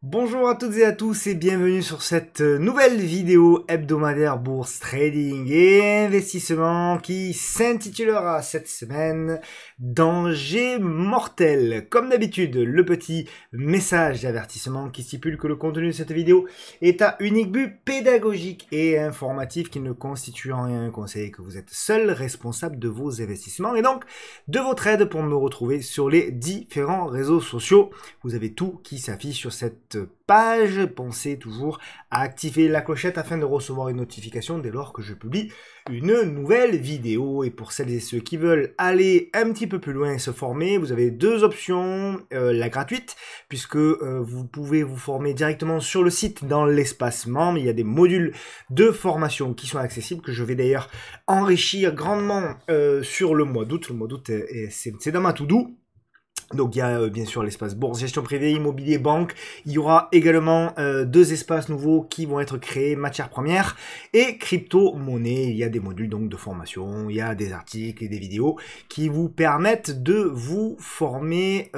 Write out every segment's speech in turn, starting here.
Bonjour à toutes et à tous et bienvenue sur cette nouvelle vidéo hebdomadaire bourse trading et investissement qui s'intitulera cette semaine Danger mortel. Comme d'habitude, le petit message d'avertissement qui stipule que le contenu de cette vidéo est à unique but pédagogique et informatif qui ne constitue en rien un conseil, que vous êtes seul responsable de vos investissements et donc de votre aide pour me retrouver sur les différents réseaux sociaux. Vous avez tout qui s'affiche sur cette page. Pensez toujours à activer la clochette afin de recevoir une notification dès lors que je publie une nouvelle vidéo. Et pour celles et ceux qui veulent aller un petit peu plus loin et se former, vous avez deux options. La gratuite, puisque vous pouvez vous former directement sur le site dans l'espace membre. Il y a des modules de formation qui sont accessibles, que je vais d'ailleurs enrichir grandement sur le mois d'août. Le mois d'août, c'est dans ma to-do. Donc il y a bien sûr l'espace bourse, gestion privée, immobilier, banque. Il y aura également deux espaces nouveaux qui vont être créés, matières premières et crypto-monnaie. Il y a des modules donc de formation, il y a des articles et des vidéos qui vous permettent de vous former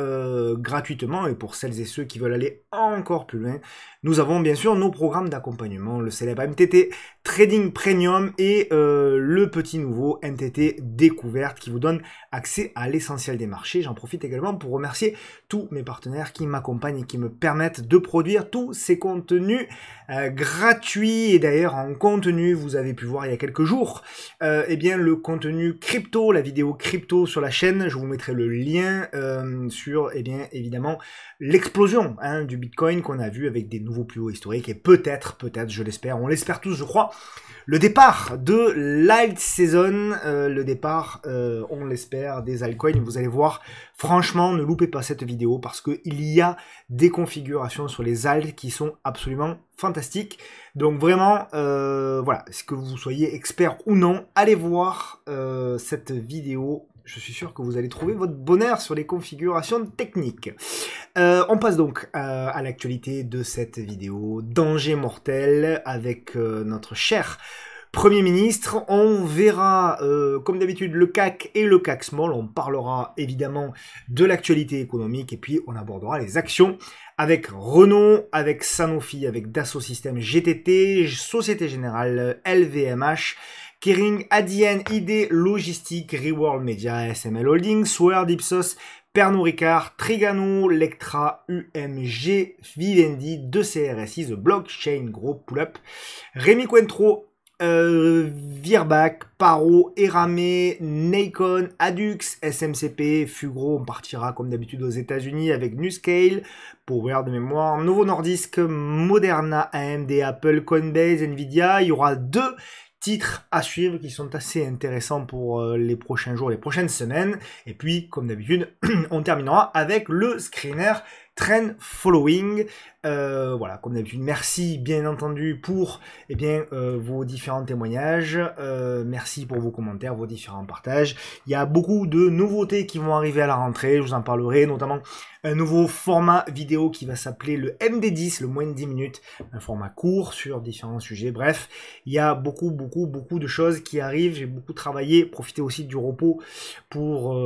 gratuitement. Et pour celles et ceux qui veulent aller encore plus loin, nous avons bien sûr nos programmes d'accompagnement, le célèbre MTT Trading Premium et le petit nouveau MTT Découverte qui vous donne accès à l'essentiel des marchés. J'en profite également pour remercier tous mes partenaires qui m'accompagnent et qui me permettent de produire tous ces contenus gratuits. Et d'ailleurs, en contenu, vous avez pu voir il y a quelques jours, eh bien, le contenu crypto, la vidéo crypto sur la chaîne. Je vous mettrai le lien sur, eh bien, évidemment, l'explosion du Bitcoin qu'on a vu avec des nouveaux plus hauts historiques et peut-être, je l'espère, on l'espère tous, je crois, le départ de l'alt season, le départ, on l'espère, des altcoins. Vous allez voir, franchement, ne loupez pas cette vidéo parce qu'il y a des configurations sur les alts qui sont absolument fantastiques. Donc vraiment, voilà, est-ce que vous soyez expert ou non, allez voir cette vidéo. Je suis sûr que vous allez trouver votre bonheur sur les configurations techniques. On passe donc à l'actualité de cette vidéo. Danger mortel avec notre cher Premier ministre. On verra, comme d'habitude, le CAC et le CAC Small. On parlera évidemment de l'actualité économique et puis on abordera les actions avec Renault, avec Sanofi, avec Dassault Systèmes, GTT, Société Générale, LVMH, Kering, ADN, ID, Logistique, Reworld Media, SML Holdings, Sword, Ipsos, Pernod Ricard, Trigano, Lectra, UMG, Vivendi, 2CRSI, The Blockchain Group, Pull-Up, Rémi Cointreau, Virbac, Paro, Eramé, Nacon, Adux, SMCP, Fugro. On partira comme d'habitude aux États-Unis avec NuScale, Power de mémoire, Novo Nordisk, Moderna, AMD, Apple, Coinbase, Nvidia. Il y aura deux titres à suivre qui sont assez intéressants pour les prochains jours, les prochaines semaines. Et puis, comme d'habitude, on terminera avec le screener Trend Following. Voilà, comme d'habitude, merci bien entendu pour vos différents témoignages, merci pour vos commentaires, vos différents partages. Il y a beaucoup de nouveautés qui vont arriver à la rentrée, je vous en parlerai, notamment un nouveau format vidéo qui va s'appeler le MD10, le moins de 10 minutes, un format court sur différents sujets. Bref, il y a beaucoup de choses qui arrivent, j'ai beaucoup travaillé, profitez aussi du repos pour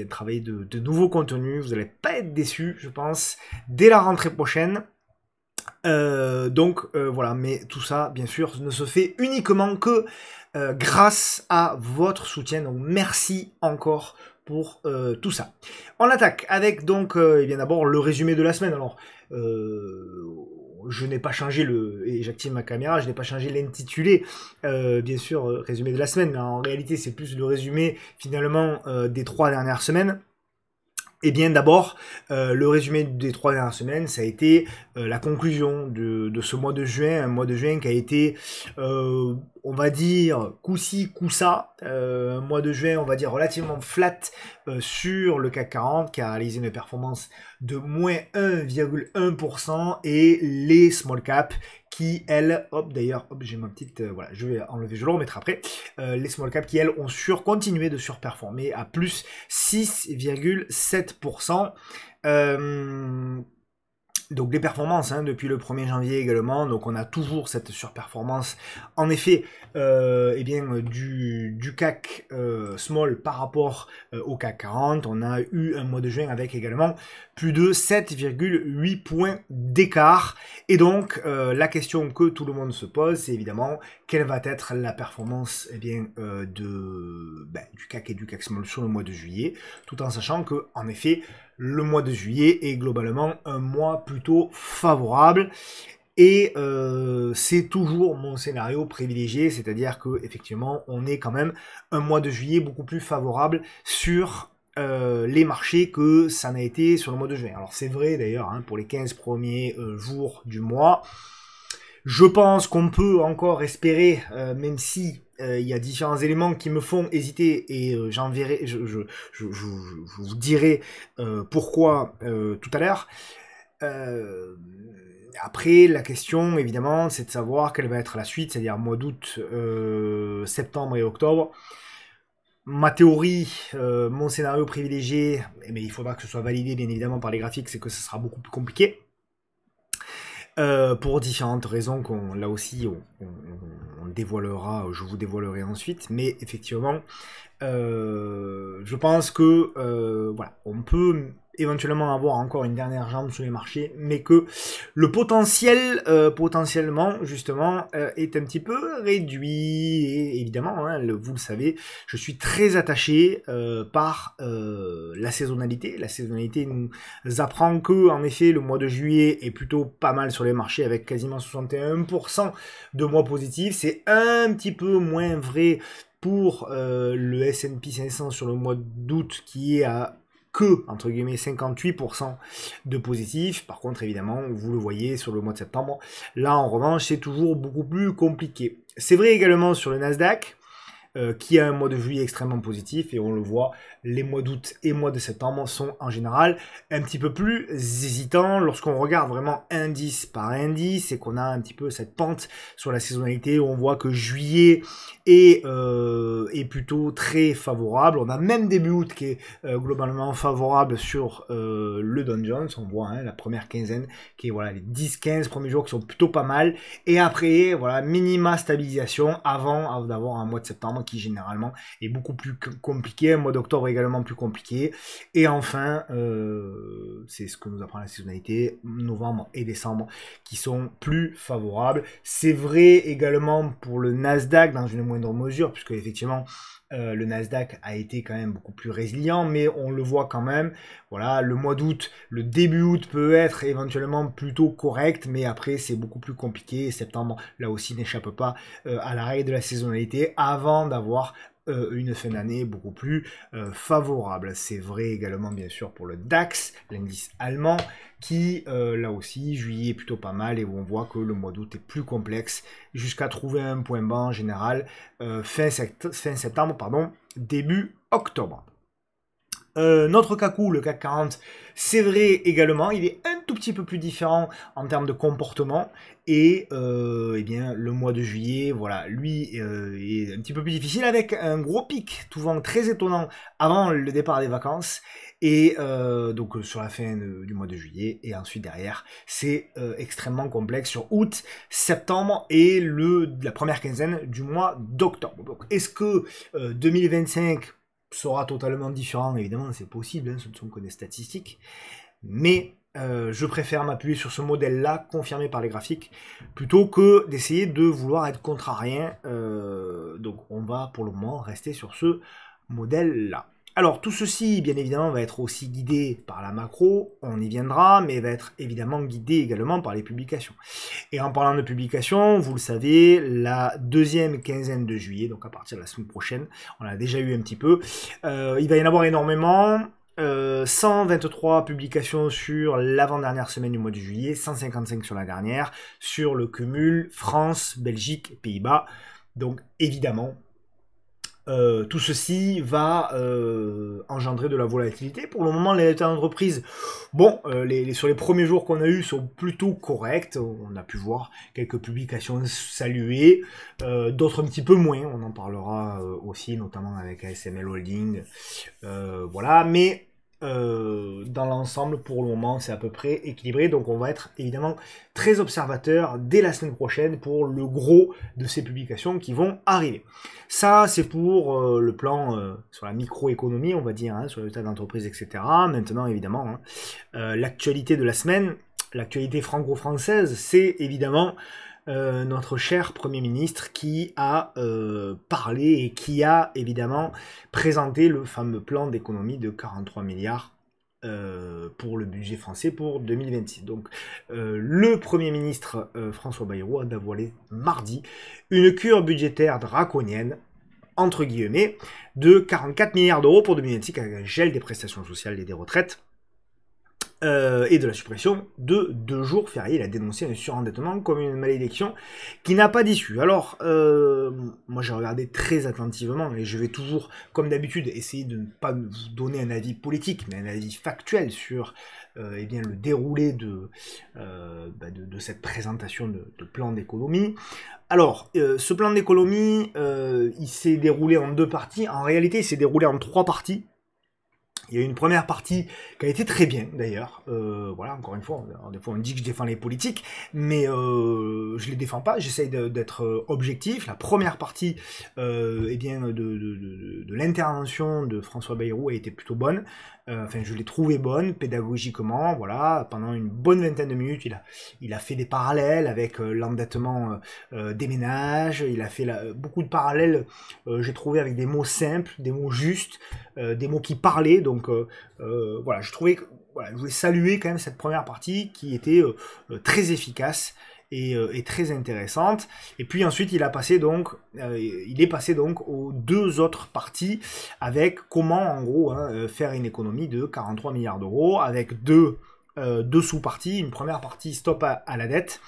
travailler de nouveaux contenus. Vous n'allez pas être déçus, je pense, dès la rentrée prochaine. Voilà, mais tout ça, bien sûr, ne se fait uniquement que grâce à votre soutien. Donc merci encore pour tout ça. On attaque avec donc d'abord le résumé de la semaine. Alors je n'ai pas changé et j'active ma caméra, je n'ai pas changé l'intitulé, bien sûr, résumé de la semaine, mais en réalité c'est plus le résumé finalement des 3 dernières semaines. Eh bien d'abord, le résumé des 3 dernières semaines, ça a été la conclusion de ce mois de juin, un mois de juin qui a été, on va dire, coup-ci, coup-ça, un mois de juin, on va dire, relativement flat sur le CAC 40, qui a réalisé une performance de moins 1,1%, et les small caps qui, elles, hop, d'ailleurs, hop, j'ai ma petite, voilà, je vais enlever, je le remettrai après, les small caps qui, elles, ont continué de surperformer à plus 6,7%. Donc les performances depuis le 1er janvier également, donc on a toujours cette surperformance en effet eh bien, du CAC Small par rapport au CAC 40. On a eu un mois de juin avec également plus de 7,8 points d'écart. Et donc la question que tout le monde se pose, c'est évidemment quelle va être la performance eh bien, du CAC et du CAC Small sur le mois de juillet, tout en sachant que en effet le mois de juillet est globalement un mois plutôt favorable et c'est toujours mon scénario privilégié, c'est-à-dire que effectivement on est quand même un mois de juillet beaucoup plus favorable sur les marchés que ça n'a été sur le mois de juin. Alors c'est vrai d'ailleurs pour les 15 premiers jours du mois. Je pense qu'on peut encore espérer, même si il y a différents éléments qui me font hésiter et j'en verrai, je vous dirai pourquoi tout à l'heure. Après, la question, évidemment, c'est de savoir quelle va être la suite, c'est-à-dire mois d'août, septembre et octobre. Ma théorie, mon scénario privilégié, mais il faudra que ce soit validé bien évidemment par les graphiques, c'est que ce sera beaucoup plus compliqué. Pour différentes raisons qu'on là aussi on dévoilera, je vous dévoilerai ensuite, mais effectivement je pense que voilà, on peut éventuellement avoir encore une dernière jambe sur les marchés, mais que le potentiel potentiellement justement est un petit peu réduit. Et évidemment vous le savez, je suis très attaché par la saisonnalité. La saisonnalité nous apprend que en effet le mois de juillet est plutôt pas mal sur les marchés avec quasiment 61% de mois positifs. C'est un petit peu moins vrai pour le S&P 500 sur le mois d'août qui est à que, entre guillemets, 58% de positif. Par contre, évidemment, vous le voyez sur le mois de septembre, là, en revanche, c'est toujours beaucoup plus compliqué. C'est vrai également sur le Nasdaq, qui a un mois de juillet extrêmement positif, et on le voit, les mois d'août et mois de septembre sont en général un petit peu plus hésitants lorsqu'on regarde vraiment indice par indice et qu'on a un petit peu cette pente sur la saisonnalité où on voit que juillet est plutôt très favorable. On a même début août qui est globalement favorable sur le Dow Jones. On voit la première quinzaine qui est voilà, les 10-15 premiers jours qui sont plutôt pas mal, et après voilà, minima stabilisation avant d'avoir un mois de septembre qui généralement est beaucoup plus compliqué, un mois d'octobre également plus compliqué, et enfin c'est ce que nous apprend la saisonnalité, novembre et décembre qui sont plus favorables. C'est vrai également pour le Nasdaq dans une moindre mesure, puisque effectivement le Nasdaq a été quand même beaucoup plus résilient, mais on le voit quand même, voilà, le mois d'août, le début août peut être éventuellement plutôt correct, mais après c'est beaucoup plus compliqué, et septembre là aussi n'échappe pas à la règle de la saisonnalité avant d'avoir une fin d'année beaucoup plus favorable. C'est vrai également bien sûr pour le DAX, l'indice allemand, qui là aussi juillet est plutôt pas mal, et où on voit que le mois d'août est plus complexe jusqu'à trouver un point bas en général fin septembre, pardon, début octobre. Notre CACU, le CAC 40, c'est vrai également, il est un tout petit peu plus différent en termes de comportement, et eh bien le mois de juillet, voilà, lui est un petit peu plus difficile avec un gros pic, souvent très étonnant avant le départ des vacances, et donc sur la fin du mois de juillet, et ensuite derrière c'est extrêmement complexe sur août, septembre et la première quinzaine du mois d'octobre. Donc est-ce que 2025 sera totalement différent? Évidemment, c'est possible, ce ne sont que des statistiques, mais je préfère m'appuyer sur ce modèle-là, confirmé par les graphiques, plutôt que d'essayer de vouloir être contrarien. Donc on va pour le moment rester sur ce modèle-là. Alors tout ceci, bien évidemment, va être aussi guidé par la macro, on y viendra, mais va être évidemment guidé également par les publications. Et en parlant de publications, vous le savez, la deuxième quinzaine de juillet, donc à partir de la semaine prochaine, on l'a déjà eu un petit peu, il va y en avoir énormément. 123 publications sur l'avant-dernière semaine du mois de juillet, 155 sur la dernière, sur le cumul France, Belgique, Pays-Bas. Donc évidemment, tout ceci va engendrer de la volatilité. Pour le moment, les résultats d'entreprise, bon, sur les premiers jours qu'on a eu sont plutôt corrects. On a pu voir quelques publications saluées, d'autres un petit peu moins. On en parlera aussi, notamment avec ASML Holding. Voilà, mais dans l'ensemble, pour le moment, c'est à peu près équilibré. Donc on va être évidemment très observateur dès la semaine prochaine pour le gros de ces publications qui vont arriver. Ça, c'est pour le plan sur la microéconomie, on va dire, hein, sur l'état d'entreprise, etc. Maintenant, évidemment, hein, l'actualité de la semaine, l'actualité franco-française, c'est évidemment notre cher Premier ministre qui a parlé et qui a évidemment présenté le fameux plan d'économie de 43 milliards pour le budget français pour 2026. Donc le Premier ministre François Bayrou a dévoilé mardi une cure budgétaire draconienne, entre guillemets, de 44 milliards d'euros pour 2026 avec un gel des prestations sociales et des retraites. Et de la suppression de 2 jours fériés. Il a dénoncé un surendettement comme une malédiction qui n'a pas d'issue. Alors, moi j'ai regardé très attentivement et je vais toujours, comme d'habitude, essayer de ne pas vous donner un avis politique, mais un avis factuel sur eh bien, le déroulé de cette présentation de plan d'économie. Alors, ce plan d'économie, il s'est déroulé en 2 parties. En réalité, il s'est déroulé en 3 parties. Il y a eu une première partie qui a été très bien, d'ailleurs. Voilà, encore une fois, des fois on dit que je défends les politiques, mais je les défends pas, j'essaye d'être objectif. La première partie eh bien, de l'intervention de François Bayrou a été plutôt bonne. Enfin, je l'ai trouvée bonne, pédagogiquement, voilà. Pendant une bonne vingtaine de minutes, il a fait des parallèles avec l'endettement des ménages. Il a fait beaucoup de parallèles, j'ai trouvé, avec des mots simples, des mots justes, des mots qui parlaient. Donc voilà, je trouvais que voilà, je voulais saluer quand même cette première partie qui était très efficace et très intéressante. Et puis ensuite, il est passé donc aux 2 autres parties avec comment en gros faire une économie de 43 milliards d'euros avec deux sous-parties. Une première partie, stop à la dette.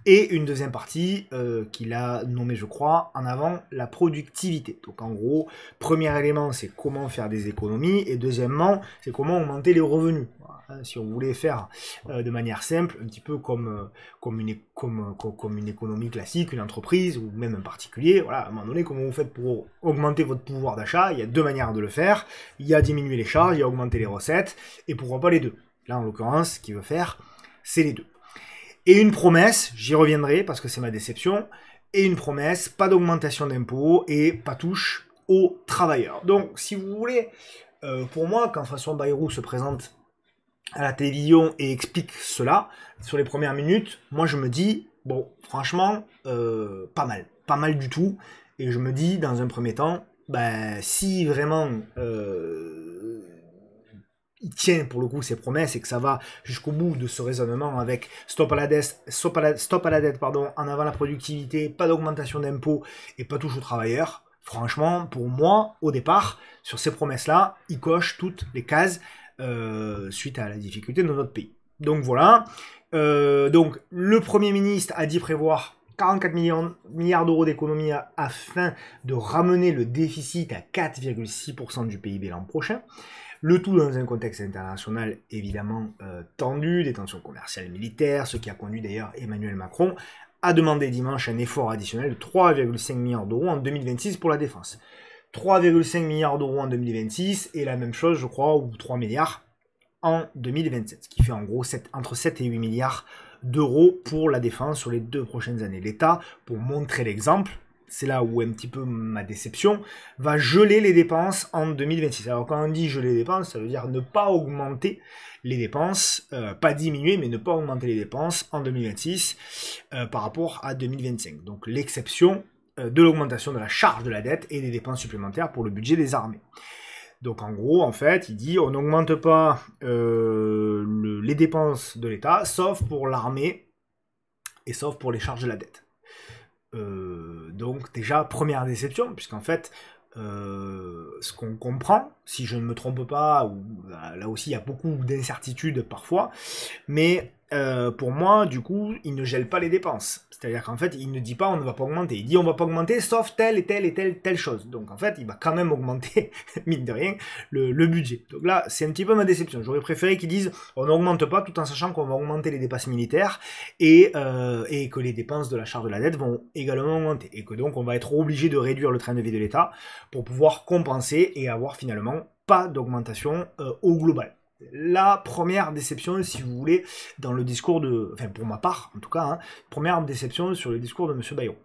Et une deuxième partie qu'il a nommée, je crois, en avant la productivité. Donc en gros, premier élément, c'est comment faire des économies, et deuxièmement, c'est comment augmenter les revenus. Voilà, si on voulait faire de manière simple, un petit peu comme une économie classique, une entreprise, ou même un particulier, voilà, à un moment donné, comment vous faites pour augmenter votre pouvoir d'achat? Il y a 2 manières de le faire. Il y a diminuer les charges, il y a augmenter les recettes, et pourquoi pas les 2. Là, en l'occurrence, ce qu'il veut faire, c'est les 2. Et une promesse, j'y reviendrai parce que c'est ma déception, et une promesse, pas d'augmentation d'impôts et pas touche aux travailleurs. Donc, si vous voulez, pour moi, quand François Bayrou se présente à la télévision et explique cela, sur les premières minutes, moi je me dis, bon, franchement, pas mal du tout, et je me dis, dans un premier temps, ben, si vraiment il tient pour le coup ses promesses et que ça va jusqu'au bout de ce raisonnement avec stop à la dette, pardon, en avant la productivité, pas d'augmentation d'impôts et pas touche aux travailleurs, franchement, pour moi, au départ, sur ces promesses-là, il coche toutes les cases suite à la difficulté de notre pays. Donc voilà, donc le Premier ministre a dit prévoir 44 milliards d'euros d'économie afin de ramener le déficit à 4,6% du PIB l'an prochain. Le tout dans un contexte international évidemment tendu, des tensions commerciales et militaires, ce qui a conduit d'ailleurs Emmanuel Macron à demander dimanche un effort additionnel de 3,5 milliards d'euros en 2026 pour la défense. 3,5 milliards d'euros en 2026 et la même chose, je crois, ou 3 milliards en 2027, ce qui fait en gros entre 7 et 8 milliards d'euros pour la défense sur les 2 prochaines années. L'État, pour montrer l'exemple, c'est là où est un petit peu ma déception, va geler les dépenses en 2026. Alors quand on dit geler les dépenses, ça veut dire ne pas augmenter les dépenses, pas diminuer, mais ne pas augmenter les dépenses en 2026 par rapport à 2025. Donc l'exception de l'augmentation de la charge de la dette et des dépenses supplémentaires pour le budget des armées. Donc en gros, en fait, il dit on n'augmente pas les dépenses de l'État, sauf pour l'armée et sauf pour les charges de la dette. Donc déjà, première déception, puisqu'en fait, ce qu'on comprend, si je ne me trompe pas, ou là aussi il y a beaucoup d'incertitudes parfois, mais pour moi, du coup, il ne gèle pas les dépenses. C'est-à-dire qu'en fait, il ne dit pas on ne va pas augmenter. Il dit on va pas augmenter sauf telle et telle et telle chose. Donc en fait, il va quand même augmenter, mine de rien, le budget. Donc là, c'est un petit peu ma déception. J'aurais préféré qu'ils disent on n'augmente pas tout en sachant qu'on va augmenter les dépenses militaires et que les dépenses de la charge de la dette vont également augmenter. Et que donc on va être obligé de réduire le train de vie de l'État pour pouvoir compenser et avoir finalement pas d'augmentation au global. la première déception, si vous voulez, dans le discours de... Enfin, pour ma part, en tout cas, hein, première déception sur le discours de M. Bayrou.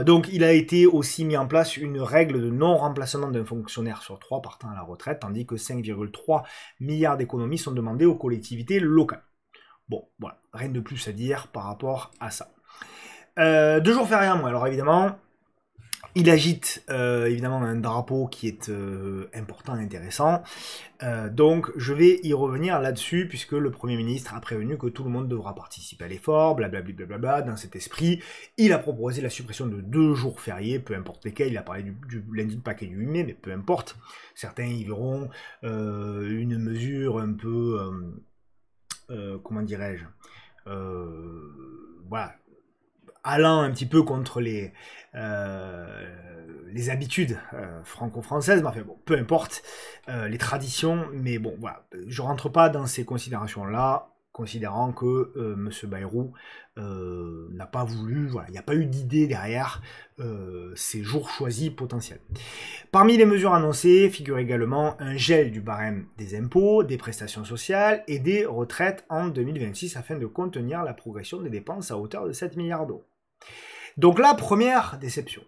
Donc, il a été aussi mis en place une règle de non-remplacement d'un fonctionnaire sur 3 partant à la retraite, tandis que 5,3 milliards d'économies sont demandées aux collectivités locales. Bon, voilà, rien de plus à dire par rapport à ça. 2 jours fériés en moins, alors évidemment... Il agite évidemment un drapeau qui est important et intéressant. Donc je vais y revenir là-dessus puisque le Premier ministre a prévenu que tout le monde devra participer à l'effort, blablabla, dans cet esprit. Il a proposé la suppression de 2 jours fériés, peu importe lesquels. Il a parlé du lundi de Pâques et du 8 mai, mais peu importe. Certains y verront une mesure un peu... comment dirais-je voilà, allant un petit peu contre les habitudes franco-françaises, mais enfin bon, peu importe, les traditions, mais bon, voilà, je rentre pas dans ces considérations-là, considérant que M. Bayrou n'a pas voulu, voilà, il n'y a pas eu d'idée derrière ces jours choisis potentiels. Parmi les mesures annoncées figure également un gel du barème des impôts, des prestations sociales et des retraites en 2026 afin de contenir la progression des dépenses à hauteur de 7 milliards d'euros. Donc la première déception.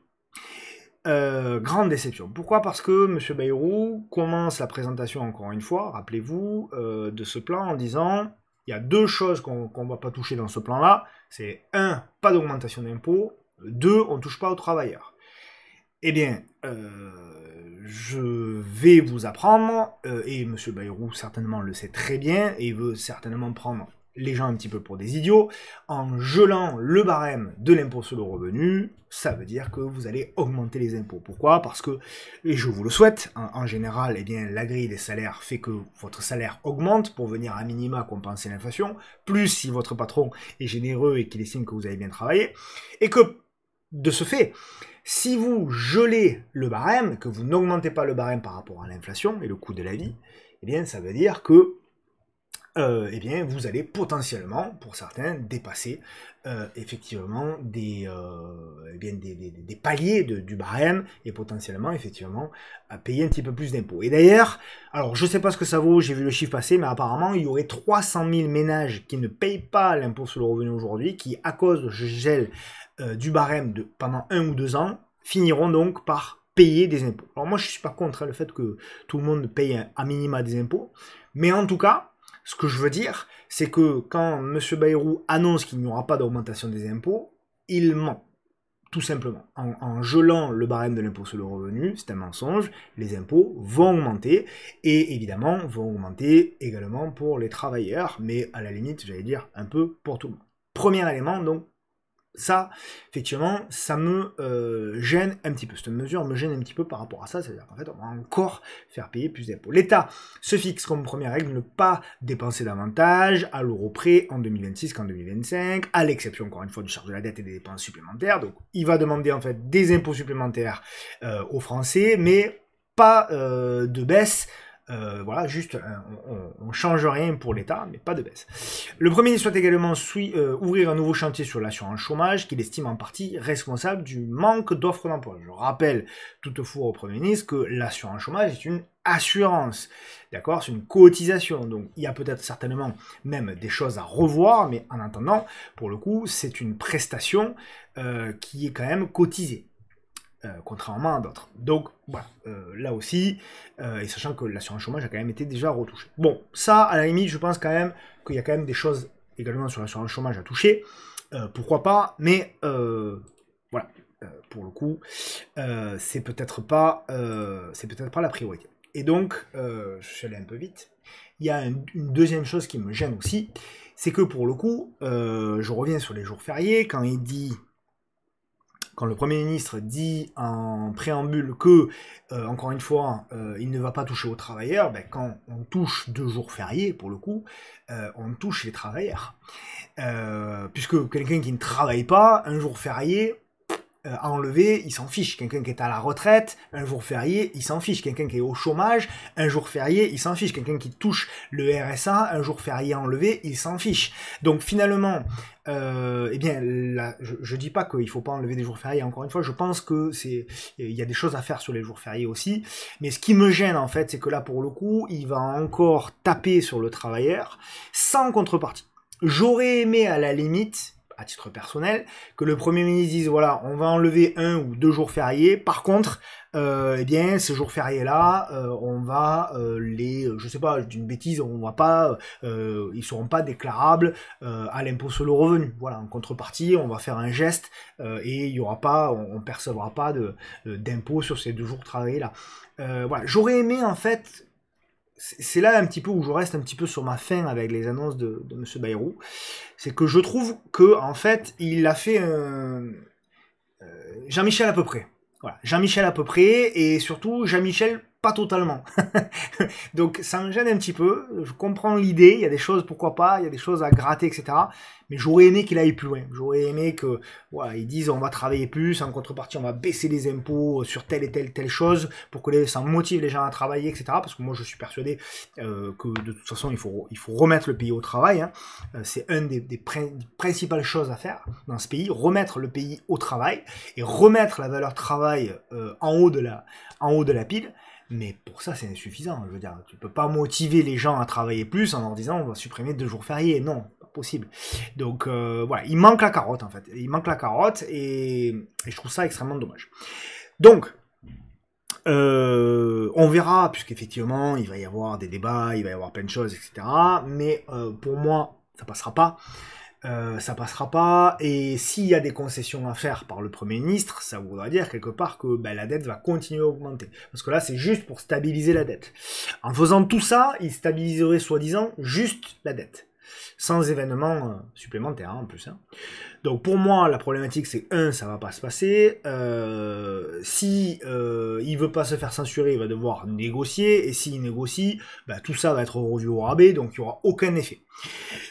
Grande déception. Pourquoi? Parce que M. Bayrou commence la présentation, encore une fois, rappelez-vous, de ce plan en disant il y a 2 choses qu'on ne va pas toucher dans ce plan-là. C'est 1, pas d'augmentation d'impôts. 2, on ne touche pas aux travailleurs. Eh bien, je vais vous apprendre, et M. Bayrou certainement le sait très bien, et il veut certainement prendre les gens un petit peu pour des idiots, en gelant le barème de l'impôt sur le revenu, ça veut dire que vous allez augmenter les impôts. Pourquoi? Parce que, et je vous le souhaite, en général, eh bien, la grille des salaires fait que votre salaire augmente pour venir à minima compenser l'inflation, plus si votre patron est généreux et qu'il estime que vous avez bien travaillé, et que, de ce fait, si vous gelez le barème, que vous n'augmentez pas le barème par rapport à l'inflation et le coût de la vie, eh bien, ça veut dire que eh bien, vous allez potentiellement, pour certains, dépasser effectivement des paliers du barème et potentiellement, effectivement, payer un petit peu plus d'impôts. Et d'ailleurs, alors je ne sais pas ce que ça vaut, j'ai vu le chiffre passer, mais apparemment, il y aurait 300 000 ménages qui ne payent pas l'impôt sur le revenu aujourd'hui, qui, à cause de ce gel du barème pendant 1 ou 2 ans, finiront donc par payer des impôts. Alors moi, je ne suis pas contre le fait que tout le monde paye à minima des impôts, mais en tout cas, ce que je veux dire, c'est que quand M. Bayrou annonce qu'il n'y aura pas d'augmentation des impôts, il ment, tout simplement. En gelant le barème de l'impôt sur le revenu, c'est un mensonge, les impôts vont augmenter, et évidemment vont augmenter également pour les travailleurs, mais à la limite, j'allais dire, un peu pour tout le monde. Premier élément, donc, ça, effectivement, ça me gêne un petit peu. Cette mesure me gêne un petit peu par rapport à ça. C'est-à-dire qu'en fait, on va encore faire payer plus d'impôts. L'État se fixe comme première règle ne pas dépenser davantage à l'euro près en 2026 qu'en 2025, à l'exception, encore une fois, du charge de la dette et des dépenses supplémentaires. Donc, il va demander en fait des impôts supplémentaires aux Français, mais pas de baisse. Voilà, juste, on change rien pour l'État, mais pas de baisse. Le Premier ministre souhaite également ouvrir un nouveau chantier sur l'assurance chômage, qu'il estime en partie responsable du manque d'offres d'emploi. Je rappelle toutefois au Premier ministre que l'assurance chômage est une assurance, d'accord, c'est une cotisation, donc il y a peut-être certainement même des choses à revoir, mais en attendant, pour le coup, c'est une prestation qui est quand même cotisée. Contrairement à d'autres. Donc voilà, là aussi, et sachant que l'assurance chômage a quand même été déjà retouchée. Bon, ça, à la limite, je pense quand même qu'il y a quand même des choses également sur l'assurance chômage à toucher. Pourquoi pas, mais voilà, pour le coup, c'est peut-être pas la priorité. Et donc, je suis allé un peu vite. Il y a une deuxième chose qui me gêne aussi, c'est que pour le coup, je reviens sur les jours fériés, quand le Premier ministre dit en préambule que, encore une fois, il ne va pas toucher aux travailleurs, ben, quand on touche 2 jours fériés, pour le coup, on touche les travailleurs. Puisque quelqu'un qui ne travaille pas, un jour férié, à enlever, il s'en fiche. Quelqu'un qui est à la retraite, un jour férié, il s'en fiche. Quelqu'un qui est au chômage, un jour férié, il s'en fiche. Quelqu'un qui touche le RSA, un jour férié à enlever, il s'en fiche. Donc finalement, eh bien, là, je dis pas qu'il faut pas enlever des jours fériés. Encore une fois, je pense que il y a des choses à faire sur les jours fériés aussi. Mais ce qui me gêne en fait, c'est que là pour le coup, il va encore taper sur le travailleur sans contrepartie. J'aurais aimé à la limite, à titre personnel, que le Premier ministre dise voilà, on va enlever 1 ou 2 jours fériés. Par contre, eh bien, ces jours fériés-là, on va je sais pas, d'une bêtise, on va pas, ils seront pas déclarables à l'impôt sur le revenu. Voilà, en contrepartie, on va faire un geste et il y aura pas, on percevra pas d'impôt sur ces 2 jours travaillés-là. Voilà, j'aurais aimé en fait. C'est là un petit peu où je reste un petit peu sur ma faim avec les annonces de M. Bayrou. C'est que je trouve que en fait, il a fait Jean-Michel à peu près. Voilà, Jean-Michel à peu près, et surtout Jean-Michel pas totalement. Donc ça me gêne un petit peu, je comprends l'idée, il y a des choses, pourquoi pas, il y a des choses à gratter, etc. Mais j'aurais aimé qu'il aille plus loin. J'aurais aimé que, voilà, ils disent on va travailler plus, en contrepartie on va baisser les impôts sur telle et telle chose, pour que ça motive les gens à travailler, etc. Parce que moi je suis persuadé que de toute façon il faut remettre le pays au travail. Hein. C'est une des principales choses à faire dans ce pays, remettre le pays au travail, et remettre la valeur travail en haut de la pile. Mais pour ça, c'est insuffisant. Je veux dire, tu peux pas motiver les gens à travailler plus en leur disant on va supprimer 2 jours fériés. Non, pas possible. Donc voilà, il manque la carotte en fait. Il manque la carotte et je trouve ça extrêmement dommage. Donc, on verra, puisqu'effectivement, il va y avoir des débats, il va y avoir plein de choses, etc. Mais pour moi, ça passera pas. Ça passera pas, et s'il y a des concessions à faire par le Premier ministre, ça voudra dire quelque part que la dette va continuer à augmenter. Parce que là, c'est juste pour stabiliser la dette. En faisant tout ça, il stabiliserait soi-disant juste la dette. Sans événements supplémentaires en plus. Hein. Donc pour moi, la problématique c'est ça va pas se passer. Si il veut pas se faire censurer, il va devoir négocier. Et s'il négocie, tout ça va être revu au rabais, donc il y aura aucun effet.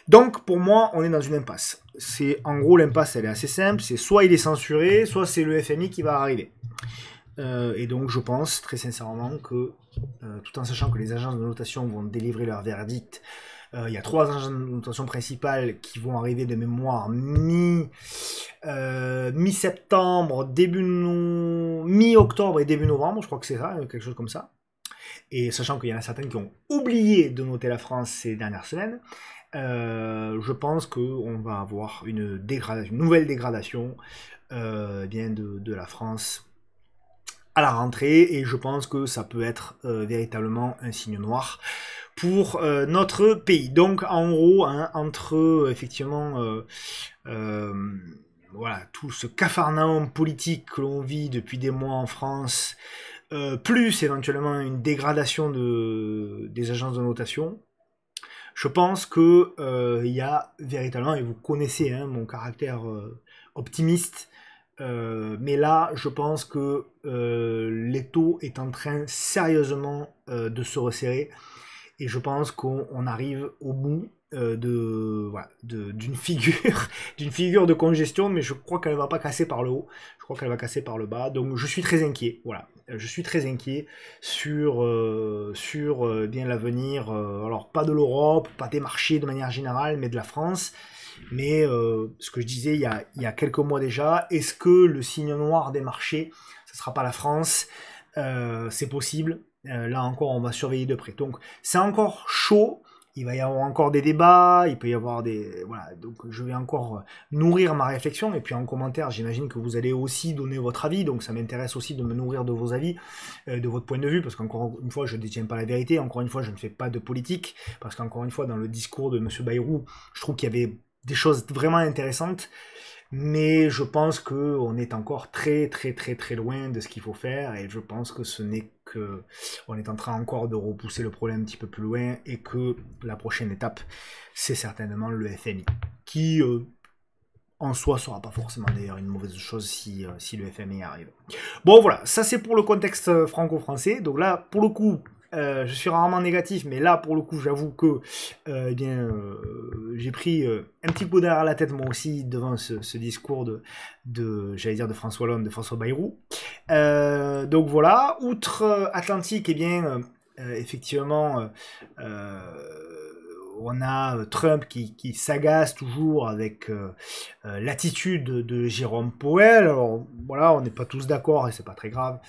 Donc pour moi, on est dans une impasse. En gros, l'impasse elle est assez simple. C'est soit il est censuré, soit c'est le FMI qui va arriver. Et donc je pense très sincèrement que, tout en sachant que les agences de notation vont délivrer leur verdict, il y a 3 agences de notation principales qui vont arriver de mémoire mi-septembre, mi-octobre et début novembre, je crois que c'est ça, quelque chose comme ça. Et sachant qu'il y en a certaines qui ont oublié de noter la France ces dernières semaines, je pense qu'on va avoir une nouvelle dégradation bien de la France à la rentrée, et je pense que ça peut être véritablement un signe noir pour notre pays. Donc en gros, hein, entre effectivement voilà, tout ce capharnaüm politique que l'on vit depuis des mois en France, plus éventuellement une dégradation des agences de notation, je pense que il y a véritablement, et vous connaissez hein, mon caractère optimiste, mais là, je pense que l'étau est en train sérieusement de se resserrer, et je pense qu'on arrive au bout d'une figure de congestion, mais je crois qu'elle ne va pas casser par le haut, je crois qu'elle va casser par le bas, donc je suis très inquiet, voilà. Je suis très inquiet sur bien l'avenir, alors pas de l'Europe, pas des marchés de manière générale, mais de la France. Mais ce que je disais il y a quelques mois déjà, est-ce que le signe noir des marchés, ce ne sera pas la France? C'est possible. Là encore, on va surveiller de près. Donc c'est encore chaud. Il va y avoir encore des débats, il peut y avoir des... Voilà, donc je vais encore nourrir ma réflexion, et puis en commentaire, j'imagine que vous allez aussi donner votre avis, donc ça m'intéresse aussi de me nourrir de vos avis, de votre point de vue, parce qu'encore une fois, je ne détiens pas la vérité, encore une fois, je ne fais pas de politique, parce qu'encore une fois, dans le discours de M. Bayrou, je trouve qu'il y avait des choses vraiment intéressantes, mais je pense qu'on est encore très loin de ce qu'il faut faire, et je pense que ce n'est que... On est en train encore de repousser le problème un petit peu plus loin, et que la prochaine étape, c'est certainement le FMI, qui en soi sera pas forcément d'ailleurs une mauvaise chose si le FMI arrive. Bon voilà, ça c'est pour le contexte franco-français, donc là, pour le coup, Je suis rarement négatif, mais là, pour le coup, j'avoue que j'ai pris un petit coup derrière la tête, moi aussi, devant ce discours j'allais dire de François Hollande, de François Bayrou. Donc voilà, outre-Atlantique, effectivement, on a Trump qui s'agace toujours avec l'attitude de Jérôme Powell. Alors voilà, on n'est pas tous d'accord et c'est pas très grave.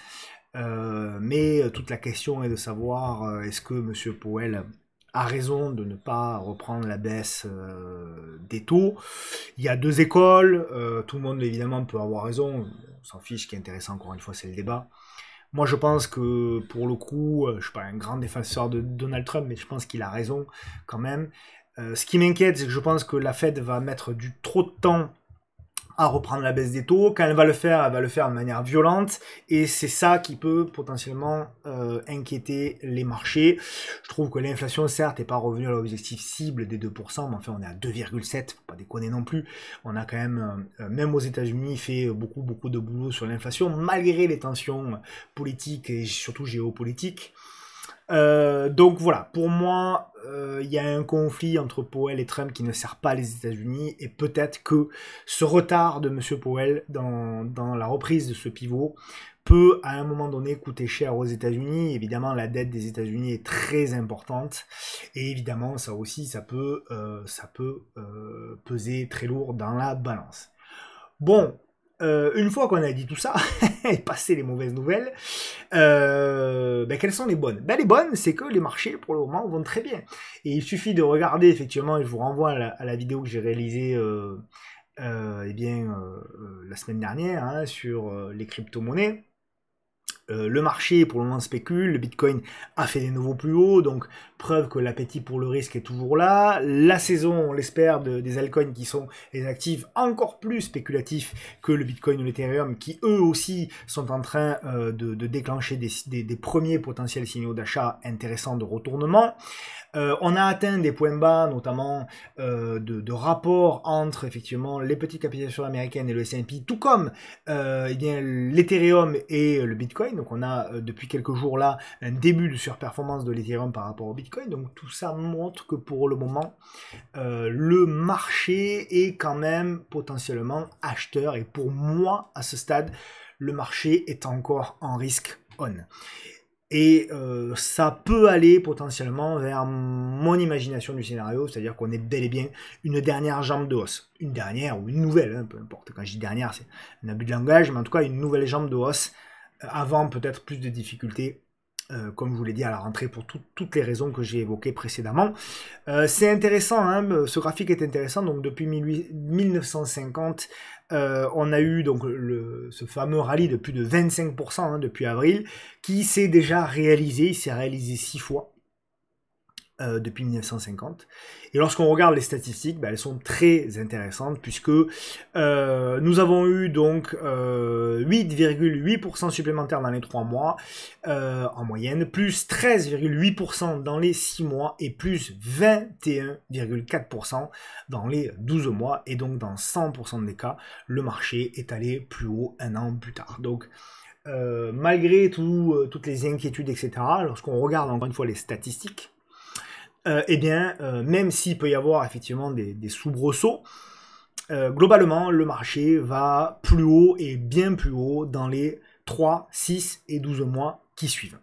Mais toute la question est de savoir est-ce que M. Powell a raison de ne pas reprendre la baisse des taux. Il y a deux écoles, tout le monde évidemment peut avoir raison, on s'en fiche, ce qui est intéressant encore une fois c'est le débat. Moi je pense que pour le coup, je suis pas un grand défenseur de Donald Trump, mais je pense qu'il a raison quand même. Ce qui m'inquiète, c'est que je pense que la Fed va mettre trop de temps à reprendre la baisse des taux. Quand elle va le faire de manière violente, et c'est ça qui peut potentiellement inquiéter les marchés. Je trouve que l'inflation, certes, n'est pas revenue à l'objectif cible des 2%, mais enfin on est à 2,7, faut pas déconner non plus. On a quand même aux États-Unis, fait beaucoup de boulot sur l'inflation, malgré les tensions politiques et surtout géopolitiques. Donc voilà, pour moi, il y a un conflit entre Powell et Trump qui ne sert pas les États-Unis, et peut-être que ce retard de M. Powell dans la reprise de ce pivot peut à un moment donné coûter cher aux États-Unis. Évidemment, la dette des États-Unis est très importante, et évidemment, ça aussi, ça peut peser très lourd dans la balance. Bon. Une fois qu'on a dit tout ça, et passé les mauvaises nouvelles, quelles sont les bonnes? Les bonnes, c'est que les marchés, pour le moment, vont très bien. Et il suffit de regarder, effectivement, et je vous renvoie à la vidéo que j'ai réalisée la semaine dernière hein, sur les crypto-monnaies. Le marché pour le moment spécule, le Bitcoin a fait des nouveaux plus hauts, donc preuve que l'appétit pour le risque est toujours là. La saison, on l'espère, des altcoins qui sont des actifs encore plus spéculatifs que le Bitcoin ou l'Ethereum, qui eux aussi sont en train de déclencher des premiers potentiels signaux d'achat intéressants de retournement. On a atteint des points bas, notamment de rapport entre effectivement les petites capitalisations américaines et le S&P, tout comme l'Ethereum et le Bitcoin. Donc on a depuis quelques jours là un début de surperformance de l'Ethereum par rapport au Bitcoin. Donc tout ça montre que pour le moment, le marché est quand même potentiellement acheteur. Et pour moi, à ce stade, le marché est encore en risk on. Et ça peut aller potentiellement vers mon imagination du scénario, c'est-à-dire qu'on est bel et bien une dernière jambe de hausse. Une dernière ou une nouvelle, hein, peu importe. Quand je dis dernière, c'est un abus de langage, mais en tout cas une nouvelle jambe de hausse, avant peut-être plus de difficultés, comme je vous l'ai dit à la rentrée, pour toutes les raisons que j'ai évoquées précédemment. C'est intéressant, hein, ce graphique est intéressant, donc depuis 1950, on a eu donc ce fameux rallye de plus de 25% hein, depuis avril, qui s'est déjà réalisé, il s'est réalisé 6 fois depuis 1950. Et lorsqu'on regarde les statistiques, elles sont très intéressantes, puisque nous avons eu donc 8,8% supplémentaires dans les 3 mois en moyenne, plus 13,8% dans les 6 mois et plus 21,4% dans les 12 mois. Et donc dans 100% des cas, le marché est allé plus haut un an plus tard. Donc malgré toutes les inquiétudes, etc., lorsqu'on regarde encore une fois les statistiques, même s'il peut y avoir effectivement des soubresauts, globalement, le marché va plus haut et bien plus haut dans les 3, 6 et 12 mois qui suivent.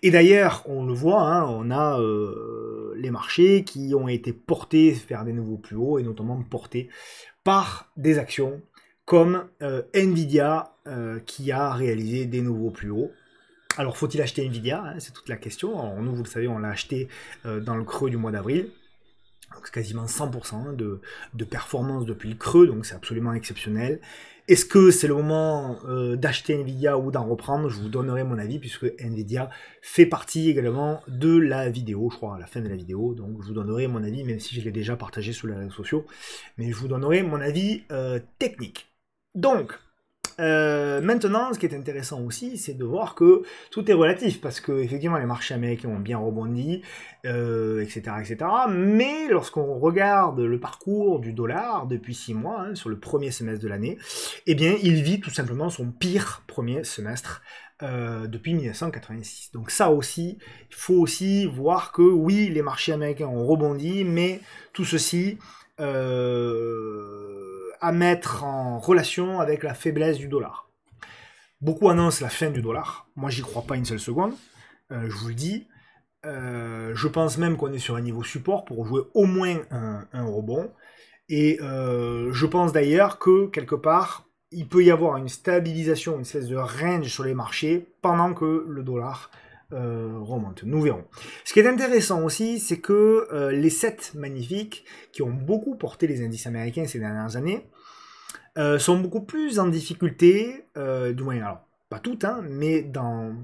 Et d'ailleurs, on le voit, hein, on a les marchés qui ont été portés vers des nouveaux plus hauts, et notamment portés par des actions comme Nvidia qui a réalisé des nouveaux plus hauts. Alors, faut-il acheter Nvidia hein, c'est toute la question. Alors, nous, vous le savez, on l'a acheté dans le creux du mois d'avril. Donc, c'est quasiment 100% de performance depuis le creux, donc c'est absolument exceptionnel. Est-ce que c'est le moment d'acheter Nvidia ou d'en reprendre? Je vous donnerai mon avis, puisque Nvidia fait partie également de la vidéo, je crois, à la fin de la vidéo. Donc, je vous donnerai mon avis, même si je l'ai déjà partagé sur les réseaux sociaux. Mais je vous donnerai mon avis technique. Donc, Maintenant, ce qui est intéressant aussi, c'est de voir que tout est relatif, parce que effectivement les marchés américains ont bien rebondi, etc., etc. Mais lorsqu'on regarde le parcours du dollar depuis 6 mois, hein, sur le premier semestre de l'année, eh bien, il vit tout simplement son pire premier semestre depuis 1986. Donc ça aussi, il faut aussi voir que oui, les marchés américains ont rebondi, mais tout ceci à mettre en relation avec la faiblesse du dollar. Beaucoup annoncent la fin du dollar. Moi, j'y crois pas une seule seconde. Je vous le dis. Je pense même qu'on est sur un niveau support pour jouer au moins un rebond. Et je pense d'ailleurs que, quelque part, il peut y avoir une stabilisation, une espèce de range sur les marchés pendant que le dollar remonte. Nous verrons. Ce qui est intéressant aussi, c'est que les 7 magnifiques, qui ont beaucoup porté les indices américains ces dernières années, sont beaucoup plus en difficulté, du moins, alors, pas toutes, hein, mais dans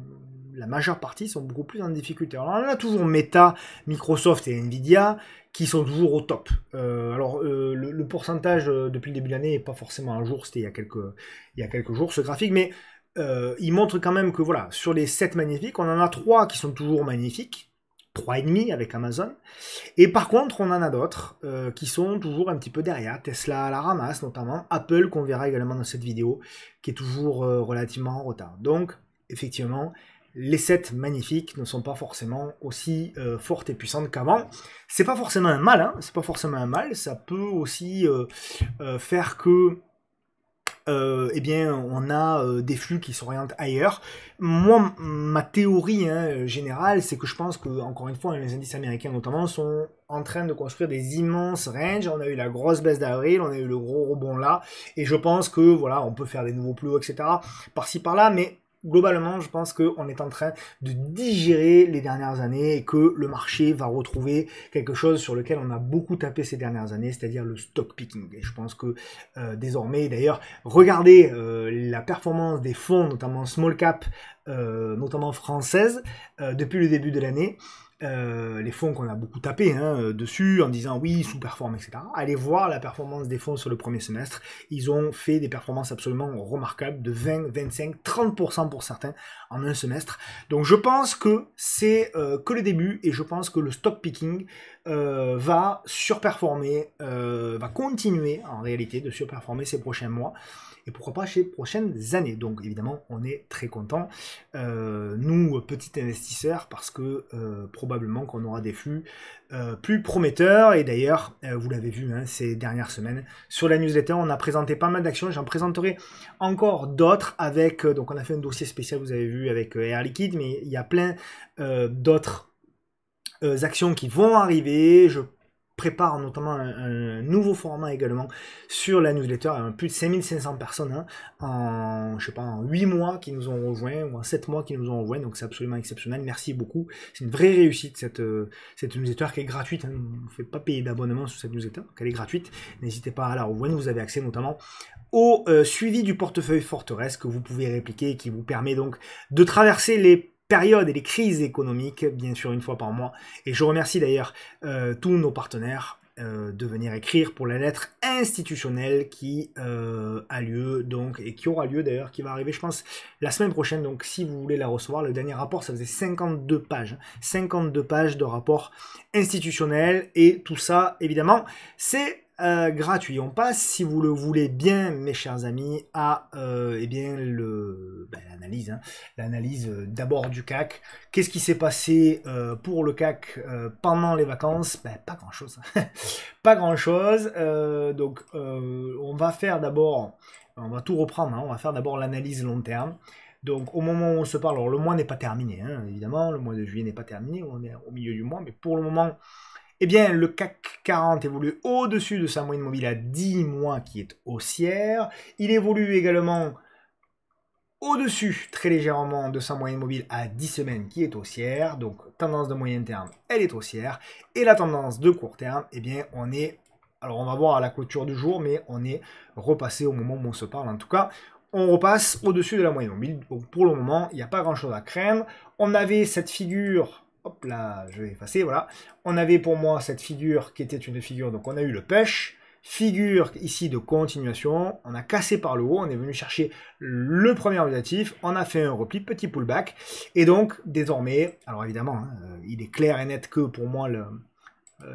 la majeure partie sont beaucoup plus en difficulté. Alors, on a toujours Meta, Microsoft et Nvidia qui sont toujours au top. Le pourcentage depuis le début de l'année n'est pas forcément un jour, c'était il y a quelques jours ce graphique, mais il montre quand même que voilà, sur les 7 magnifiques, on en a 3 qui sont toujours magnifiques, 3,5 avec Amazon, et par contre on en a d'autres qui sont toujours un petit peu derrière, Tesla à la ramasse notamment, Apple qu'on verra également dans cette vidéo, qui est toujours relativement en retard. Donc effectivement, les 7 magnifiques ne sont pas forcément aussi fortes et puissantes qu'avant. C'est pas forcément un mal, hein, c'est pas forcément un mal, ça peut aussi faire que eh bien, on a des flux qui s'orientent ailleurs. Moi, ma théorie générale, c'est que je pense que, encore une fois, les indices américains notamment sont en train de construire des immenses ranges. On a eu la grosse baisse d'avril, on a eu le gros rebond là, et je pense que voilà, on peut faire des nouveaux plus hauts, etc. par-ci par-là, mais globalement, je pense qu'on est en train de digérer les dernières années et que le marché va retrouver quelque chose sur lequel on a beaucoup tapé ces dernières années, c'est-à-dire le stock picking. Et je pense que désormais, d'ailleurs, regardez la performance des fonds, notamment small cap, notamment françaises, depuis le début de l'année. Les fonds qu'on a beaucoup tapé dessus en disant oui, ils sous-performent, etc. Allez voir la performance des fonds sur le premier semestre. Ils ont fait des performances absolument remarquables de 20, 25, 30% pour certains en un semestre. Donc je pense que c'est que le début et je pense que le stock picking va surperformer, va continuer en réalité de surperformer ces prochains mois. Et pourquoi pas ces prochaines années. Donc évidemment, on est très contents, nous, petits investisseurs, parce que probablement qu'on aura des flux plus prometteurs. Et d'ailleurs, vous l'avez vu ces dernières semaines, sur la newsletter, on a présenté pas mal d'actions. J'en présenterai encore d'autres avec... donc on a fait un dossier spécial, vous avez vu, avec Air Liquide, mais il y a plein d'autres actions qui vont arriver. Je prépare notamment un nouveau format également sur la newsletter, plus de 5500 personnes en 8 mois qui nous ont rejoints, ou en 7 mois qui nous ont rejoints, donc c'est absolument exceptionnel, merci beaucoup, c'est une vraie réussite cette newsletter qui est gratuite, on ne fait pas payer d'abonnement sur cette newsletter, donc elle est gratuite, n'hésitez pas à la rejoindre, vous avez accès notamment au suivi du portefeuille Forteresse que vous pouvez répliquer et qui vous permet donc de traverser les périodes et les crises économiques, bien sûr une fois par mois. Et je remercie d'ailleurs tous nos partenaires de venir écrire pour la lettre institutionnelle qui a lieu donc et qui aura lieu d'ailleurs, qui va arriver je pense la semaine prochaine. Donc si vous voulez la recevoir, le dernier rapport ça faisait 52 pages, 52 pages de rapport institutionnel et tout ça évidemment c'est gratuit. On passe, si vous le voulez bien, mes chers amis, à eh bien l'analyse. L'analyse d'abord du CAC. Qu'est-ce qui s'est passé pour le CAC pendant les vacances? Pas grand-chose. Pas grand-chose. Donc, on va faire d'abord, on va tout reprendre. On va faire d'abord l'analyse long terme. Donc, au moment où on se parle, alors le mois n'est pas terminé, évidemment. Le mois de juillet n'est pas terminé. On est au milieu du mois, mais pour le moment... Eh bien, le CAC 40 évolue au-dessus de sa moyenne mobile à 10 mois qui est haussière. Il évolue également au-dessus, très légèrement, de sa moyenne mobile à 10 semaines qui est haussière. Donc, tendance de moyen terme, elle est haussière. Et la tendance de court terme, eh bien, on est... Alors, on va voir à la clôture du jour, mais on est repassé au moment où on se parle. En tout cas, on repasse au-dessus de la moyenne mobile. Donc, pour le moment, il n'y a pas grand-chose à craindre. On avait cette figure... Hop là, je vais effacer, voilà. On avait pour moi cette figure qui était une figure, donc on a eu le push, figure ici de continuation, on a cassé par le haut, on est venu chercher le premier objectif, on a fait un repli, petit pullback, et donc désormais, alors évidemment, hein, il est clair et net que pour moi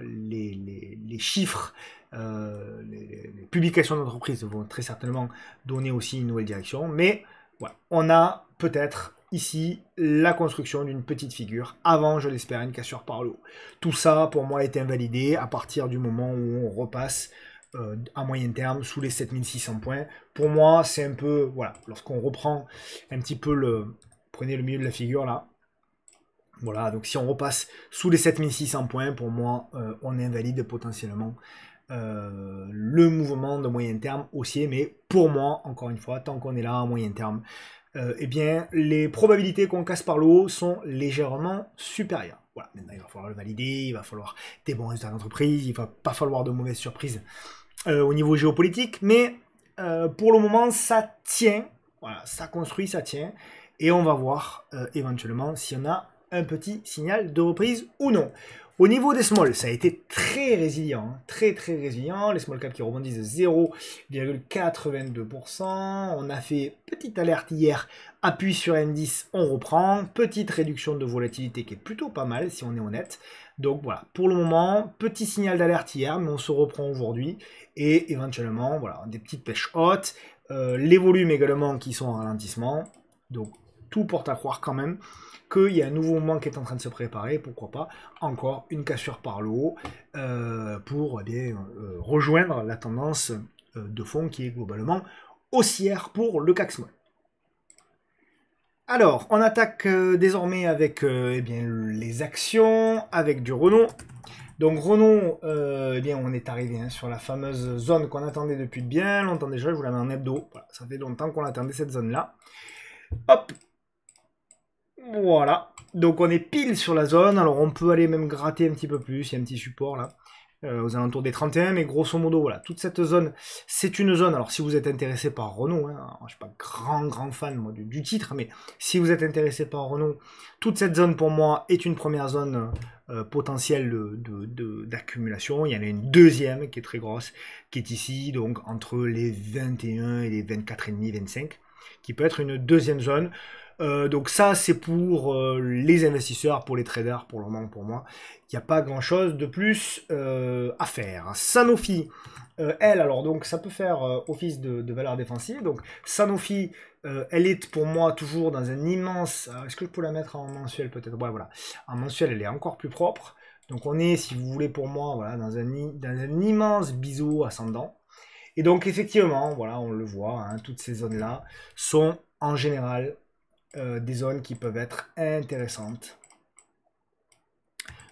les chiffres, les publications d'entreprise vont très certainement donner aussi une nouvelle direction, mais voilà, on a peut-être ici la construction d'une petite figure avant, je l'espère, une cassure par le haut. Tout ça pour moi est invalidé à partir du moment où on repasse à moyen terme sous les 7600 points. Pour moi c'est un peu, voilà, lorsqu'on reprend un petit peu prenez le milieu de la figure là, voilà, donc si on repasse sous les 7600 points, pour moi on invalide potentiellement le mouvement de moyen terme haussier, mais pour moi, encore une fois, tant qu'on est là à moyen terme, eh bien, les probabilités qu'on casse par le haut sont légèrement supérieures. Voilà, maintenant il va falloir le valider, il va falloir des bons résultats d'entreprise, il ne va pas falloir de mauvaises surprises au niveau géopolitique, mais pour le moment, ça tient, voilà, ça construit, ça tient, et on va voir éventuellement si on a un petit signal de reprise ou non. Au niveau des small, ça a été très résilient, hein, très résilient. Les small caps qui rebondissent de 0,82%. On a fait petite alerte hier, appui sur M10, on reprend. Petite réduction de volatilité qui est plutôt pas mal si on est honnête. Donc voilà, pour le moment, petit signal d'alerte hier, mais on se reprend aujourd'hui. Et éventuellement, voilà, des petites pêches hautes. Les volumes également qui sont en ralentissement. Donc tout porte à croire quand même qu'il y a un nouveau mouvement qui est en train de se préparer, pourquoi pas, encore une cassure par le haut pour rejoindre la tendance de fond qui est globalement haussière pour le CAC Small. Alors, on attaque désormais avec les actions, avec du Renault. Donc Renault, on est arrivé sur la fameuse zone qu'on attendait depuis bien longtemps déjà, je vous la mets en hebdo, voilà, ça fait longtemps qu'on attendait cette zone-là. Hop! Voilà, donc on est pile sur la zone, alors on peut aller même gratter un petit peu plus, il y a un petit support là, aux alentours des 31, mais grosso modo, voilà, toute cette zone, c'est une zone, alors si vous êtes intéressé par Renault, hein, je ne suis pas grand fan moi, du titre, mais si vous êtes intéressé par Renault, toute cette zone pour moi est une première zone potentielle d'accumulation, il y en a une deuxième qui est très grosse, qui est ici, donc entre les 21 et les 24,5, 25, qui peut être une deuxième zone. Donc ça c'est pour les investisseurs, pour les traders, pour le moment pour moi. Il n'y a pas grand chose de plus à faire. Sanofi, elle, alors donc ça peut faire office de valeur défensive. Donc Sanofi, elle est pour moi toujours dans un immense... Est-ce que je peux la mettre en mensuel peut-être? Ouais, voilà. En mensuel elle est encore plus propre. Donc on est, si vous voulez pour moi, voilà, dans un immense biseau ascendant. Et donc effectivement, voilà, on le voit, hein, toutes ces zones-là sont en général des zones qui peuvent être intéressantes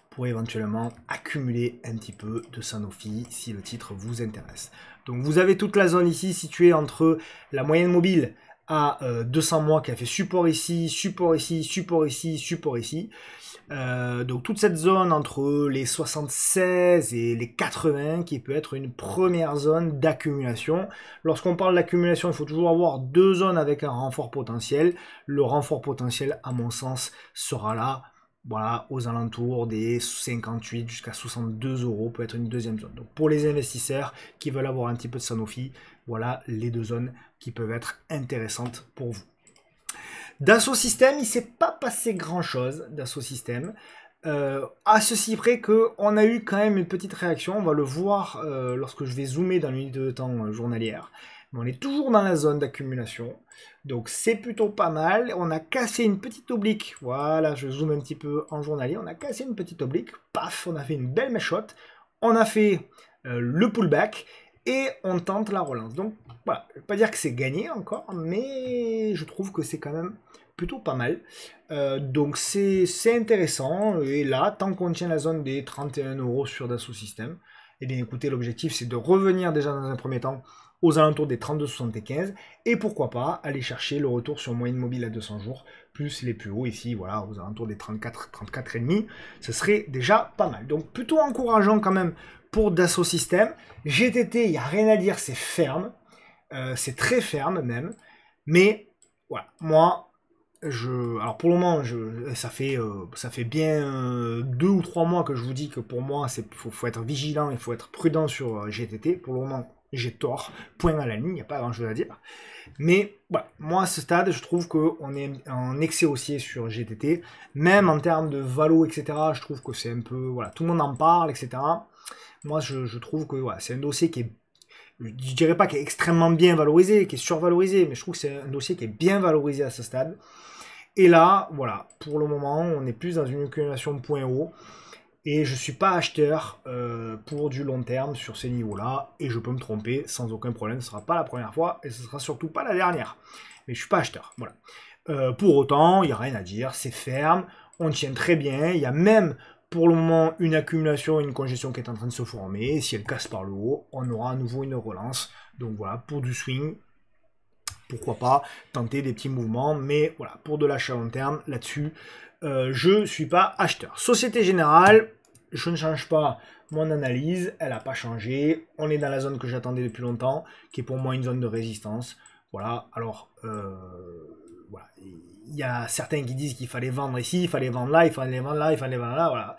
pour éventuellement accumuler un petit peu de Sanofi si le titre vous intéresse. Donc vous avez toute la zone ici située entre la moyenne mobile à 200 mois qui a fait support ici, support ici, support ici, support ici. Donc toute cette zone entre les 76 et les 80 qui peut être une première zone d'accumulation. Lorsqu'on parle d'accumulation, il faut toujours avoir deux zones avec un renfort potentiel. Le renfort potentiel, à mon sens, sera là, voilà, aux alentours des 58 jusqu'à 62 euros, peut être une deuxième zone. Donc pour les investisseurs qui veulent avoir un petit peu de Sanofi, voilà les deux zones qui peuvent être intéressantes pour vous. Dassault Systèmes, il ne s'est pas passé grand-chose, Dassault Systèmes, à ceci près qu'on a eu quand même une petite réaction, on va le voir lorsque je vais zoomer dans l'unité de temps journalière, mais on est toujours dans la zone d'accumulation, donc c'est plutôt pas mal, on a cassé une petite oblique, voilà, je zoome un petit peu en journalier, on a cassé une petite oblique, paf, on a fait une belle mèche-haute, on a fait le pullback, et on tente la relance. Donc voilà, je ne vais pas dire que c'est gagné encore, mais je trouve que c'est quand même plutôt pas mal. Donc c'est intéressant. Et là, tant qu'on tient la zone des 31 € sur Dassault Systèmes, eh bien écoutez, l'objectif c'est de revenir déjà dans un premier temps aux alentours des 32,75 et pourquoi pas aller chercher le retour sur moyenne mobile à 200 jours, plus les plus hauts ici, voilà, aux alentours des 34,5, ce serait déjà pas mal. Donc plutôt encourageant quand même pour Dassault Systèmes. GTT, il n'y a rien à dire, c'est ferme, c'est très ferme même, mais voilà, moi, alors pour le moment, ça fait bien 2 ou 3 mois que je vous dis que pour moi, faut être vigilant, il faut être prudent sur GTT. Pour le moment, j'ai tort, point à la ligne, il n'y a pas grand chose à dire. Mais voilà, moi à ce stade, je trouve qu'on est en excès haussier sur GTT, même en termes de valo, etc. Je trouve que c'est un peu, voilà, tout le monde en parle, etc. Moi, je trouve que voilà, c'est un dossier qui est, je dirais pas qu'il est extrêmement bien valorisé, qui est survalorisé, mais je trouve que c'est un dossier qui est bien valorisé à ce stade. Et là, voilà, pour le moment, on est plus dans une accumulation point haut. Et je ne suis pas acheteur pour du long terme sur ces niveaux-là. Et je peux me tromper sans aucun problème. Ce ne sera pas la première fois et ce ne sera surtout pas la dernière. Mais je ne suis pas acheteur. Voilà. Pour autant, il n'y a rien à dire. C'est ferme. On tient très bien. Il y a même pour le moment une accumulation, une congestion qui est en train de se former. Et si elle casse par le haut, on aura à nouveau une relance. Donc voilà, pour du swing, pourquoi pas tenter des petits mouvements, mais voilà, pour de l'achat long terme, là-dessus, je ne suis pas acheteur. Société Générale, je ne change pas mon analyse, elle n'a pas changé, on est dans la zone que j'attendais depuis longtemps, qui est pour moi une zone de résistance. Voilà, alors, voilà, il y a certains qui disent qu'il fallait vendre ici, il fallait vendre là, il fallait vendre là, il fallait vendre là, voilà.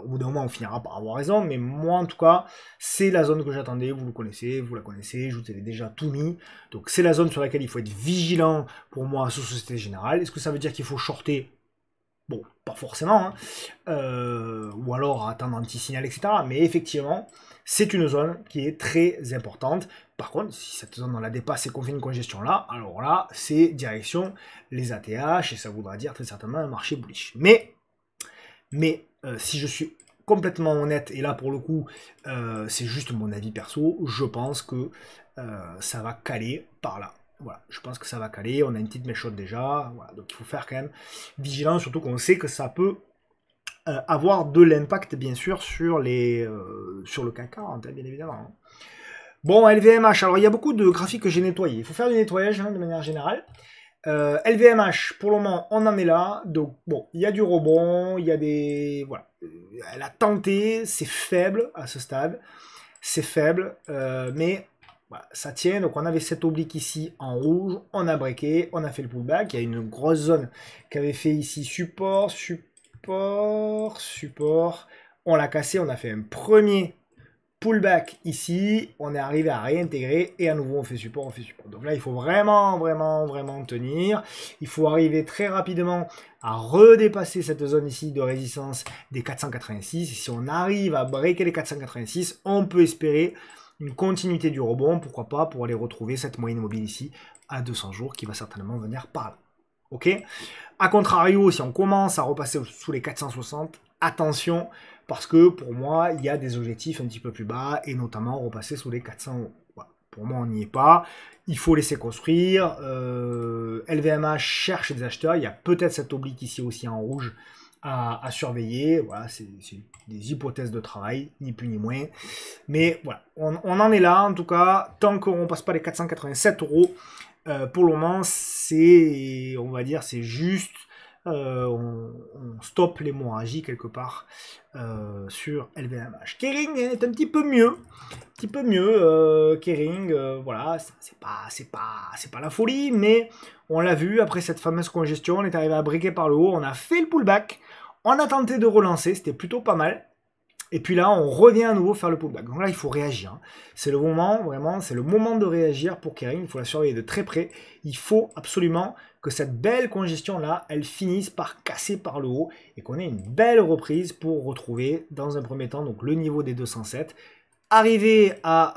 Au bout d'un moment, on finira par avoir raison, mais moi, en tout cas, c'est la zone que j'attendais, vous le connaissez, vous la connaissez, je vous avais déjà tout mis. Donc, c'est la zone sur laquelle il faut être vigilant, pour moi, sous Société Générale. Est-ce que ça veut dire qu'il faut shorter? Bon, pas forcément, hein. Ou alors attendre anti-signal, etc. Mais effectivement, c'est une zone qui est très importante. Par contre, si cette zone on la dépasse et qu'on fait une congestion là, alors là, c'est direction les ATH et ça voudra dire très certainement un marché bullish. Mais si je suis complètement honnête, et là pour le coup, c'est juste mon avis perso, je pense que ça va caler par là. Voilà, je pense que ça va caler, on a une petite mèche chaude déjà, voilà, donc il faut faire quand même vigilant, surtout qu'on sait que ça peut avoir de l'impact bien sûr sur le CAC 40, bien évidemment. Bon, LVMH, alors il y a beaucoup de graphiques que j'ai nettoyés, il faut faire du nettoyage hein, de manière générale. LVMH, pour le moment, on en est là, donc bon, il y a du rebond, il y a des... Voilà, elle a tenté, c'est faible à ce stade, c'est faible, mais... Voilà, ça tient, donc on avait cette oblique ici en rouge, on a breaké, on a fait le pullback, il y a une grosse zone qui avait fait ici support, support, support, on l'a cassé, on a fait un premier pullback ici, on est arrivé à réintégrer et à nouveau on fait support, on fait support. Donc là il faut vraiment, vraiment, vraiment tenir, il faut arriver très rapidement à redépasser cette zone ici de résistance des 486, et si on arrive à breaker les 486, on peut espérer une continuité du rebond, pourquoi pas, pour aller retrouver cette moyenne mobile ici à 200 jours qui va certainement venir par là. Ok. A contrario, si on commence à repasser sous les 460, attention, parce que pour moi, il y a des objectifs un petit peu plus bas, et notamment repasser sous les 400 euros. Voilà. Pour moi, on n'y est pas. Il faut laisser construire. LVMH cherche des acheteurs. Il y a peut-être cette oblique ici aussi en rouge à surveiller. Voilà, c'est des hypothèses de travail, ni plus ni moins. Mais voilà, on en est là, en tout cas, tant qu'on ne passe pas les 487 euros, pour le moment, c'est, on va dire, c'est juste, on stoppe l'hémorragie quelque part sur LVMH. Kering est un petit peu mieux, Kering, voilà, c'est pas la folie, mais on l'a vu, après cette fameuse congestion, on est arrivé à briquer par le haut, on a fait le pullback, on a tenté de relancer, c'était plutôt pas mal. Et puis là, on revient à nouveau faire le pullback. Donc là, il faut réagir. C'est le moment, vraiment, c'est le moment de réagir pour Kering. Il faut la surveiller de très près. Il faut absolument que cette belle congestion-là, elle finisse par casser par le haut et qu'on ait une belle reprise pour retrouver, dans un premier temps, donc le niveau des 207. Arriver à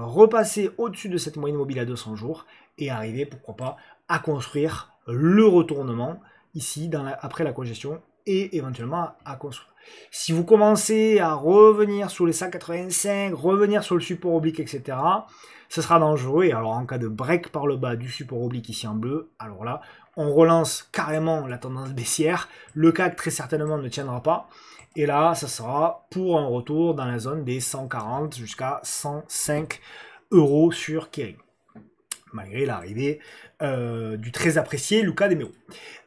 repasser au-dessus de cette moyenne mobile à 200 jours et arriver, pourquoi pas, à construire le retournement ici, après la congestion et éventuellement à construire. Si vous commencez à revenir sous les 185, revenir sur le support oblique, etc., ce sera dangereux. Et alors en cas de break par le bas du support oblique ici en bleu, alors là, on relance carrément la tendance baissière. Le CAC très certainement ne tiendra pas. Et là, ça sera pour un retour dans la zone des 140 jusqu'à 105 euros sur Kering. Malgré l'arrivée du très apprécié Luca De Meo.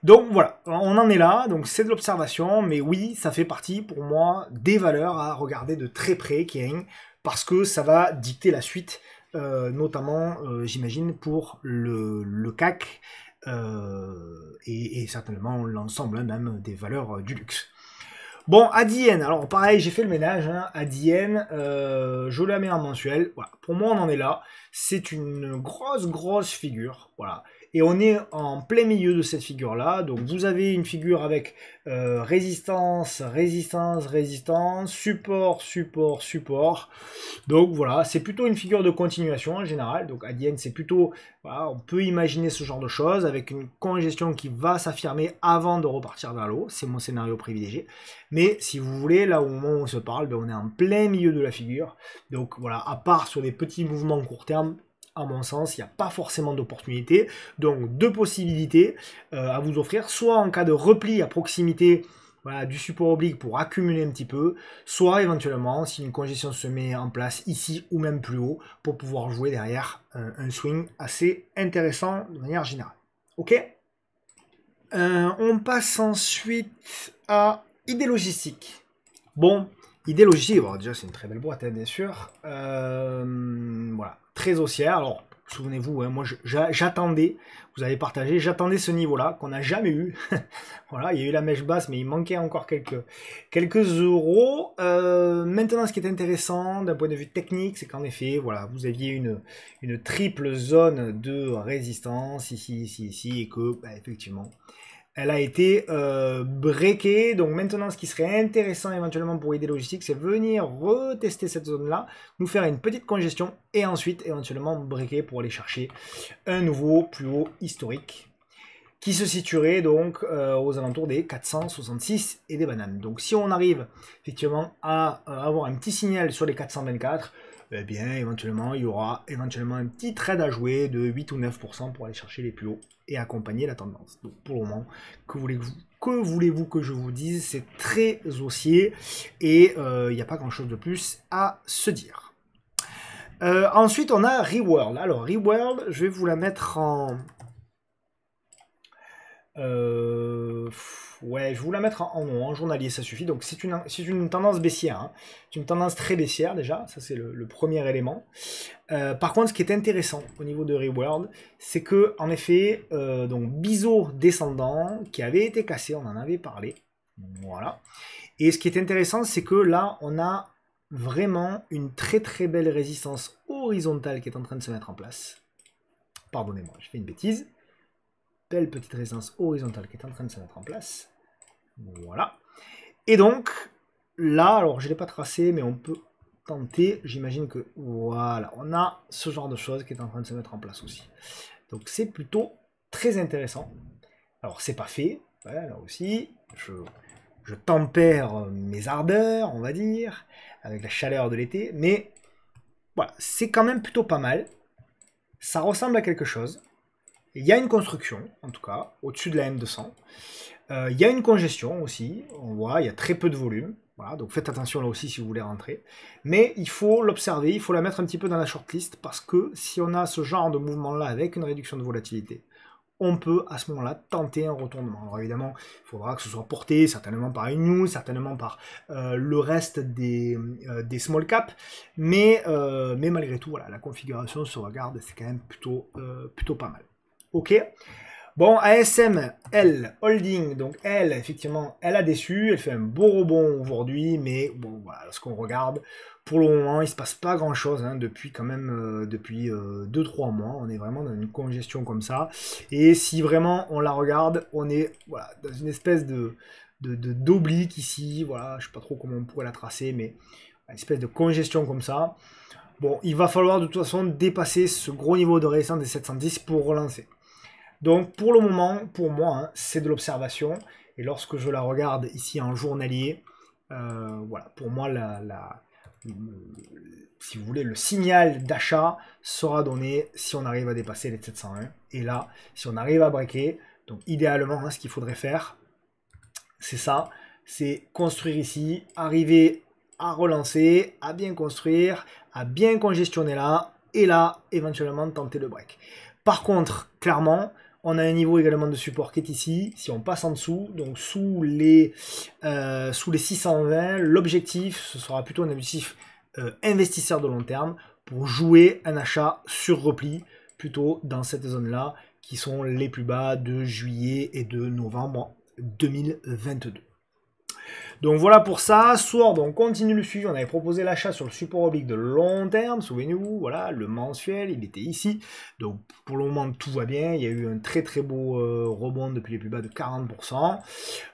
Donc voilà, on en est là, donc c'est de l'observation, mais oui, ça fait partie pour moi des valeurs à regarder de très près, Kering, parce que ça va dicter la suite, notamment, j'imagine, pour le CAC, et certainement l'ensemble même des valeurs du luxe. Bon, ADN, alors pareil, j'ai fait le ménage, hein. ADN, je la mets en mensuel, voilà. Pour moi, on en est là. C'est une grosse figure, voilà. Et on est en plein milieu de cette figure-là. Donc, vous avez une figure avec résistance, support. Donc, voilà, c'est plutôt une figure de continuation en général. Donc, ADN, c'est plutôt, voilà, on peut imaginer ce genre de choses avec une congestion qui va s'affirmer avant de repartir vers le haut. C'est mon scénario privilégié. Mais si vous voulez, là au moment où on se parle, ben, on est en plein milieu de la figure. Donc voilà, à part sur des petits mouvements court terme, à mon sens, il n'y a pas forcément d'opportunité. Donc deux possibilités à vous offrir, soit en cas de repli à proximité, voilà, du support oblique pour accumuler un petit peu, soit éventuellement si une congestion se met en place ici ou même plus haut pour pouvoir jouer derrière un swing assez intéressant de manière générale. Ok, on passe ensuite à idée logistique. Bon, idée logistique, bon, déjà c'est une très belle boîte, hein, bien sûr. Voilà, très haussière. Alors, souvenez-vous, hein, moi j'attendais, vous avez partagé, j'attendais ce niveau-là qu'on n'a jamais eu. Voilà, il y a eu la mèche basse, mais il manquait encore quelques euros. Maintenant, ce qui est intéressant d'un point de vue technique, c'est qu'en effet, voilà, vous aviez une triple zone de résistance ici, et que, bah, effectivement, elle a été breakée. Donc maintenant, ce qui serait intéressant éventuellement pour idée logistique, c'est venir retester cette zone-là, nous faire une petite congestion et ensuite éventuellement breaker pour aller chercher un nouveau plus haut historique qui se situerait donc aux alentours des 466 et des bananes. Donc si on arrive effectivement à avoir un petit signal sur les 424, eh bien éventuellement il y aura éventuellement un petit trade à jouer de 8 ou 9% pour aller chercher les plus hauts et accompagner la tendance. Donc pour le moment, que voulez-vous que je vous dise, c'est très haussier et il n'y a pas grand-chose de plus à se dire. Ensuite, on a Reworld. Alors Reworld, je vais vous la mettre en... ouais, je vais vous la mettre en journalier, ça suffit. Donc c'est une tendance baissière, hein. C'est une tendance très baissière déjà, ça c'est le premier élément. Par contre, ce qui est intéressant au niveau de Reworld, c'est que en effet, donc biseau descendant qui avait été cassé, on en avait parlé, voilà. Et ce qui est intéressant, c'est que là, on a vraiment une très belle résistance horizontale qui est en train de se mettre en place. Pardonnez-moi, je fais une bêtise. Belle petite résistance horizontale qui est en train de se mettre en place. Voilà. Et donc, là, alors je ne l'ai pas tracé, mais on peut tenter. J'imagine que, voilà, on a ce genre de choses qui est en train de se mettre en place aussi. Donc c'est plutôt très intéressant. Alors c'est pas fait, ouais, là aussi, je tempère mes ardeurs, on va dire, avec la chaleur de l'été, mais voilà, c'est quand même plutôt pas mal. Ça ressemble à quelque chose. Il y a une construction, en tout cas, au-dessus de la M200. Il y a une congestion aussi, on voit, il y a très peu de volume. Voilà, donc faites attention là aussi si vous voulez rentrer. Mais il faut l'observer, il faut la mettre un petit peu dans la shortlist, parce que si on a ce genre de mouvement-là avec une réduction de volatilité, on peut à ce moment-là tenter un retournement. Alors évidemment, il faudra que ce soit porté certainement par une news, certainement par le reste des small caps, mais malgré tout, voilà, la configuration se regarde, c'est quand même plutôt pas mal. Ok. Bon, ASML Holding, donc elle, effectivement, elle a déçu, elle fait un beau rebond aujourd'hui, mais bon, voilà, ce qu'on regarde, pour le moment, il ne se passe pas grand-chose, hein, depuis quand même, depuis 2-3 mois, on est vraiment dans une congestion comme ça, et si vraiment on la regarde, on est voilà, dans une espèce d'oblique ici, voilà, je ne sais pas trop comment on pourrait la tracer, mais une espèce de congestion comme ça. Bon, il va falloir de toute façon dépasser ce gros niveau de résistance des 710 pour relancer. Donc pour le moment, pour moi, hein, c'est de l'observation. Et lorsque je la regarde ici en journalier, voilà, pour moi, si vous voulez, le signal d'achat sera donné si on arrive à dépasser les 701. Et là, si on arrive à breaker, donc idéalement, hein, ce qu'il faudrait faire, c'est ça, c'est construire ici, arriver à relancer, à bien construire, à bien congestionner là, et là, éventuellement, tenter le break. Par contre, clairement, on a un niveau également de support qui est ici. Si on passe en dessous, donc sous les 620, l'objectif, ce sera plutôt un objectif investisseur de long terme pour jouer un achat sur repli, plutôt dans cette zone-là, qui sont les plus bas de juillet et de novembre 2022. Donc voilà pour ça. Sword, on continue le suivi. On avait proposé l'achat sur le support oblique de long terme. Souvenez-vous, voilà, le mensuel, il était ici. Donc pour le moment, tout va bien. Il y a eu un très très beau rebond depuis les plus bas de 40%.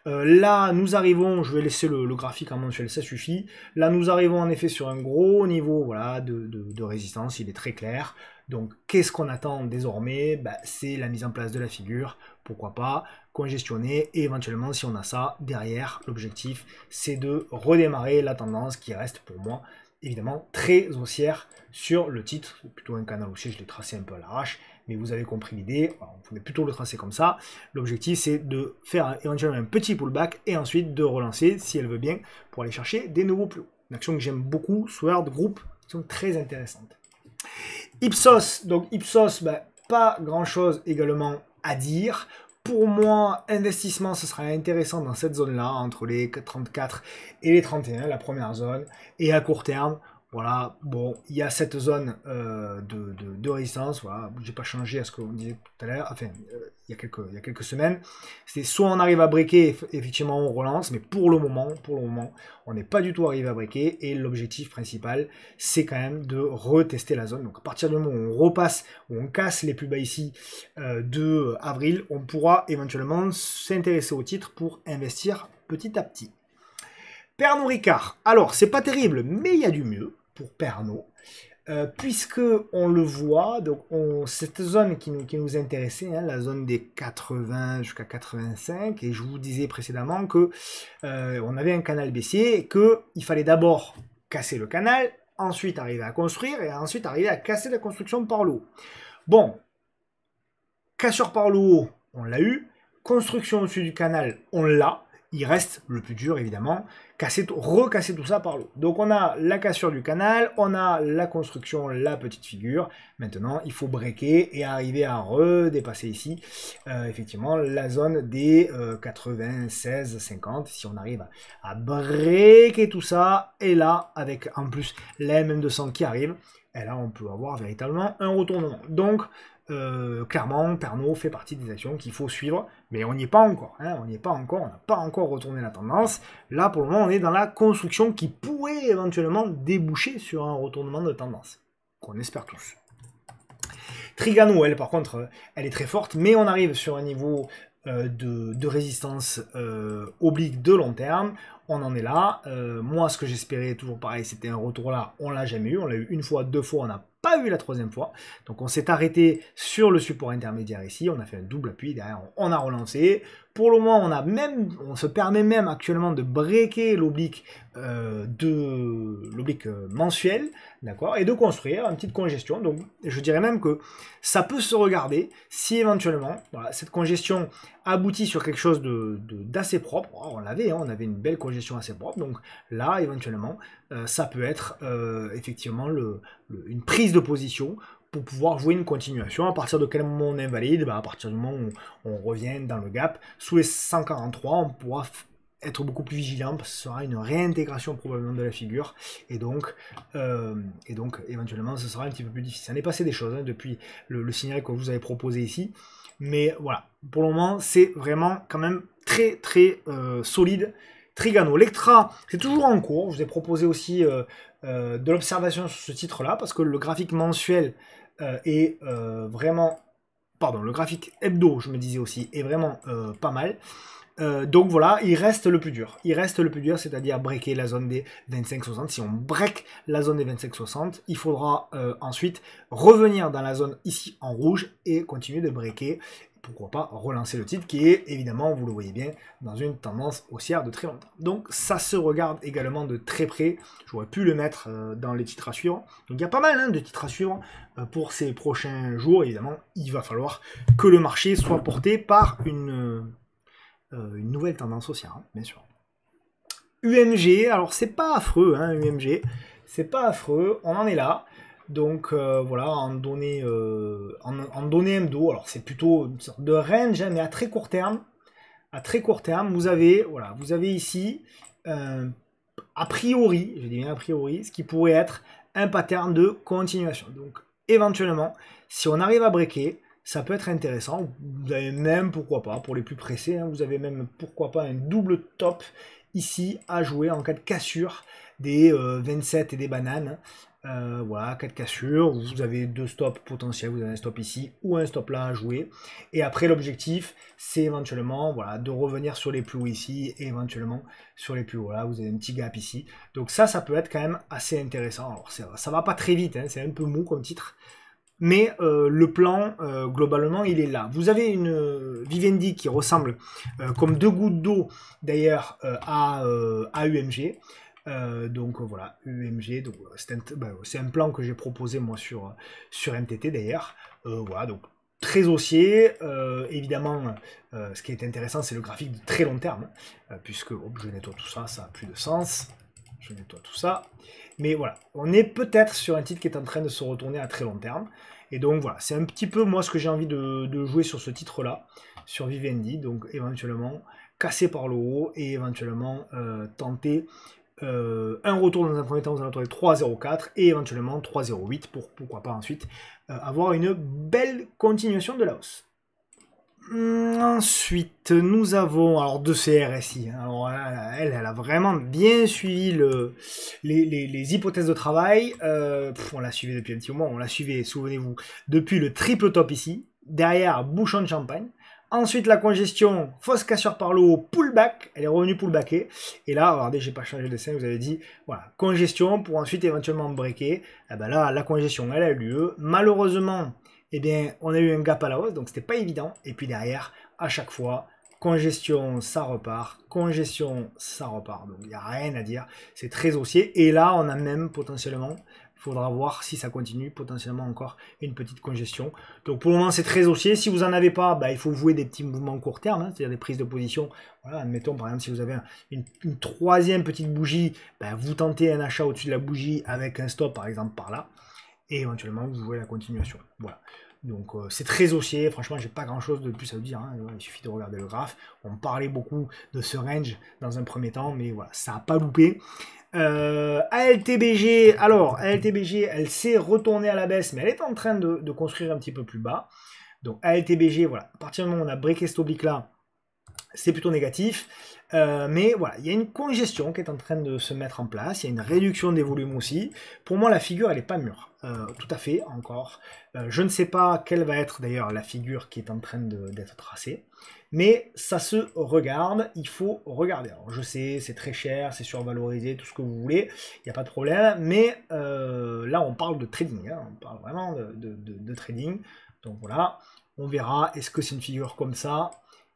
Là, nous arrivons, je vais laisser le graphique en mensuel, ça suffit. Là, nous arrivons en effet sur un gros niveau voilà, de résistance. Il est très clair. Donc, qu'est-ce qu'on attend désormais? C'est la mise en place de la figure. Pourquoi pas congestionner, et éventuellement, si on a ça, derrière, l'objectif, c'est de redémarrer la tendance qui reste pour moi, évidemment, très haussière sur le titre. C'est plutôt un canal haussier, je l'ai tracé un peu à l'arrache, mais vous avez compris l'idée. On pouvait plutôt le tracer comme ça. L'objectif, c'est de faire éventuellement un petit pullback, et ensuite de relancer, si elle veut bien, pour aller chercher des nouveaux plus hauts. Une action que j'aime beaucoup, Sword Group, qui sont très intéressantes. Ipsos, donc Ipsos, pas grand chose également à dire. Pour moi, investissement, ce sera intéressant dans cette zone-là, entre les 34 et les 31, la première zone. Et à court terme, voilà, bon, il y a cette zone de résistance, voilà, j'ai pas changé à ce qu'on disait tout à l'heure, enfin, il y a quelques semaines. C'est soit on arrive à breaker, effectivement on relance, mais pour le moment, on n'est pas du tout arrivé à breaker, et l'objectif principal, c'est quand même de retester la zone. Donc à partir du moment où on repasse, où on casse les plus bas ici de avril, on pourra éventuellement s'intéresser au titre pour investir petit à petit. Pernod Ricard, alors c'est pas terrible, mais il y a du mieux pour Pernod, puisque on le voit, donc cette zone qui nous intéressait, hein, la zone des 80 jusqu'à 85, et je vous disais précédemment que on avait un canal baissier, et qu'il fallait d'abord casser le canal, ensuite arriver à construire, et ensuite arriver à casser la construction par le haut. Bon, cassure par le haut, on l'a eu, construction au-dessus du canal, on l'a. Il reste le plus dur, évidemment, recasser tout ça par l'eau. Donc on a la cassure du canal, on a la construction, la petite figure. Maintenant, il faut breaker et arriver à redépasser ici, effectivement, la zone des 96-50. Si on arrive à breaker tout ça, et là, avec en plus la MM200 qui arrive, et là, on peut avoir véritablement un retournement. Donc, clairement, Pernod fait partie des actions qu'il faut suivre, mais on n'y est pas encore, hein, on n'a pas encore retourné la tendance. Là, pour le moment, on est dans la construction qui pourrait éventuellement déboucher sur un retournement de tendance, qu'on espère tous. Trigano, elle, par contre, elle est très forte, mais on arrive sur un niveau de résistance oblique de long terme. On en est là. Moi, ce que j'espérais, toujours pareil, c'était un retour là. On l'a jamais eu. On l'a eu une fois, deux fois. On n'a pas eu la troisième fois. Donc, on s'est arrêté sur le support intermédiaire ici. On a fait un double appui. Derrière, on a relancé. Pour le moment, on se permet même actuellement de breaker l'oblique mensuel, d'accord, et de construire une petite congestion. Donc, je dirais même que ça peut se regarder si éventuellement, voilà, cette congestion aboutit sur quelque chose d'assez propre. Oh, on l'avait, hein, on avait une belle congestion assez propre. Donc là, éventuellement, ça peut être effectivement une prise de position pour pouvoir jouer une continuation. À partir de quel moment on invalide? À partir du moment où on revient dans le gap. Sous les 143, on pourra être beaucoup plus vigilant, parce que ce sera une réintégration probablement de la figure, et donc éventuellement ce sera un petit peu plus difficile. Ça n'est passé des choses hein, depuis le signal que vous avez proposé ici, mais voilà, pour le moment c'est vraiment quand même très très solide. Trigano, Lectra, c'est toujours en cours. Je vous ai proposé aussi de l'observation sur ce titre-là, parce que le graphique mensuel est vraiment... Pardon, le graphique hebdo, je me disais aussi, est vraiment pas mal. Donc voilà, il reste le plus dur. Il reste le plus dur, c'est-à-dire breaker la zone des 25-60. Si on break la zone des 25-60, il faudra ensuite revenir dans la zone ici en rouge et continuer de breaker. Pourquoi pas relancer le titre qui est évidemment, vous le voyez bien, dans une tendance haussière de très longtemps. Donc ça se regarde également de très près. J'aurais pu le mettre dans les titres à suivre. Donc il y a pas mal hein, de titres à suivre pour ces prochains jours. Évidemment, il va falloir que le marché soit porté par une nouvelle tendance haussière, hein, bien sûr. UMG, alors c'est pas affreux, hein, UMG, c'est pas affreux, on en est là. Donc voilà, en données MDO, alors c'est plutôt une sorte de range, hein, mais à très court terme, vous avez ici a priori, je dis bien a priori, ce qui pourrait être un pattern de continuation. Donc éventuellement, si on arrive à breaker, ça peut être intéressant. Vous avez même, pourquoi pas, pour les plus pressés, hein, vous avez même, pourquoi pas, un double top ici à jouer en cas de cassure des 27 et des bananes. Voilà, 4 cassures, vous avez 2 stops potentiels, vous avez un stop ici ou un stop là à jouer. Et après l'objectif, c'est éventuellement voilà, de revenir sur les plus hauts ici et éventuellement sur les plus hauts là, vous avez un petit gap ici. Donc ça peut être quand même assez intéressant. Alors ça va pas très vite, hein, c'est un peu mou comme titre. Mais le plan, globalement, il est là. Vous avez une Vivendi qui ressemble comme 2 gouttes d'eau, d'ailleurs, à UMG. Donc voilà, UMG, donc c'est un plan que j'ai proposé moi sur MTT d'ailleurs. Voilà, donc très haussier. Évidemment, ce qui est intéressant, c'est le graphique de très long terme, puisque je nettoie tout ça, ça n'a plus de sens. Je nettoie tout ça. Mais voilà, on est peut-être sur un titre qui est en train de se retourner à très long terme. Et donc voilà, c'est un petit peu moi ce que j'ai envie de jouer sur ce titre-là, sur Vivendi. Donc éventuellement casser par le haut et éventuellement tenter un retour dans un premier temps aux alentours de 3,04 et éventuellement 3,08 pour pourquoi pas ensuite avoir une belle continuation de la hausse. Ensuite, nous avons alors de CRSI. Alors elle a vraiment bien suivi les hypothèses de travail. On l'a suivi depuis un petit moment. On l'a suivi, souvenez-vous, depuis le triple top ici. Derrière, bouchon de champagne. Ensuite, la congestion, fausse cassure par le haut, pullback. Elle est revenue pullbacker. Et là, regardez, j'ai pas changé de dessin. Vous avez dit, voilà, congestion pour ensuite éventuellement breaker. Et ben là, la congestion, elle a eu lieu. Malheureusement, eh bien, on a eu un gap à la hausse, donc c'était pas évident. Et puis derrière, à chaque fois, congestion, ça repart. Congestion, ça repart. Donc il n'y a rien à dire. C'est très haussier. Et là, on a même potentiellement, il faudra voir si ça continue, potentiellement encore une petite congestion. Donc pour le moment, c'est très haussier. Si vous n'en avez pas, bah, il faut jouer des petits mouvements court terme, hein, c'est-à-dire des prises de position. Voilà, admettons par exemple, si vous avez une troisième petite bougie, bah, vous tentez un achat au-dessus de la bougie avec un stop, par exemple, par là. Et éventuellement vous jouez la continuation. Voilà. Donc c'est très haussier, franchement j'ai pas grand chose de plus à vous dire, hein. Il suffit de regarder le graphe. On parlait beaucoup de ce range dans un premier temps, mais voilà, ça n'a pas loupé. ALTBG, alors ALTBG elle s'est retournée à la baisse, mais elle est en train de construire un petit peu plus bas. Donc ALTBG, voilà, à partir du moment où on a breaké cet oblique là, c'est plutôt négatif. Mais voilà, il y a une congestion qui est en train de se mettre en place, il y a une réduction des volumes aussi. Pour moi, la figure, elle n'est pas mûre, tout à fait, encore. Je ne sais pas quelle va être d'ailleurs la figure qui est en train d'être tracée, mais ça se regarde, il faut regarder. Alors je sais, c'est très cher, c'est survalorisé, tout ce que vous voulez, il n'y a pas de problème, mais là on parle de trading, hein, on parle vraiment de trading. Donc voilà, on verra, est-ce que c'est une figure comme ça ?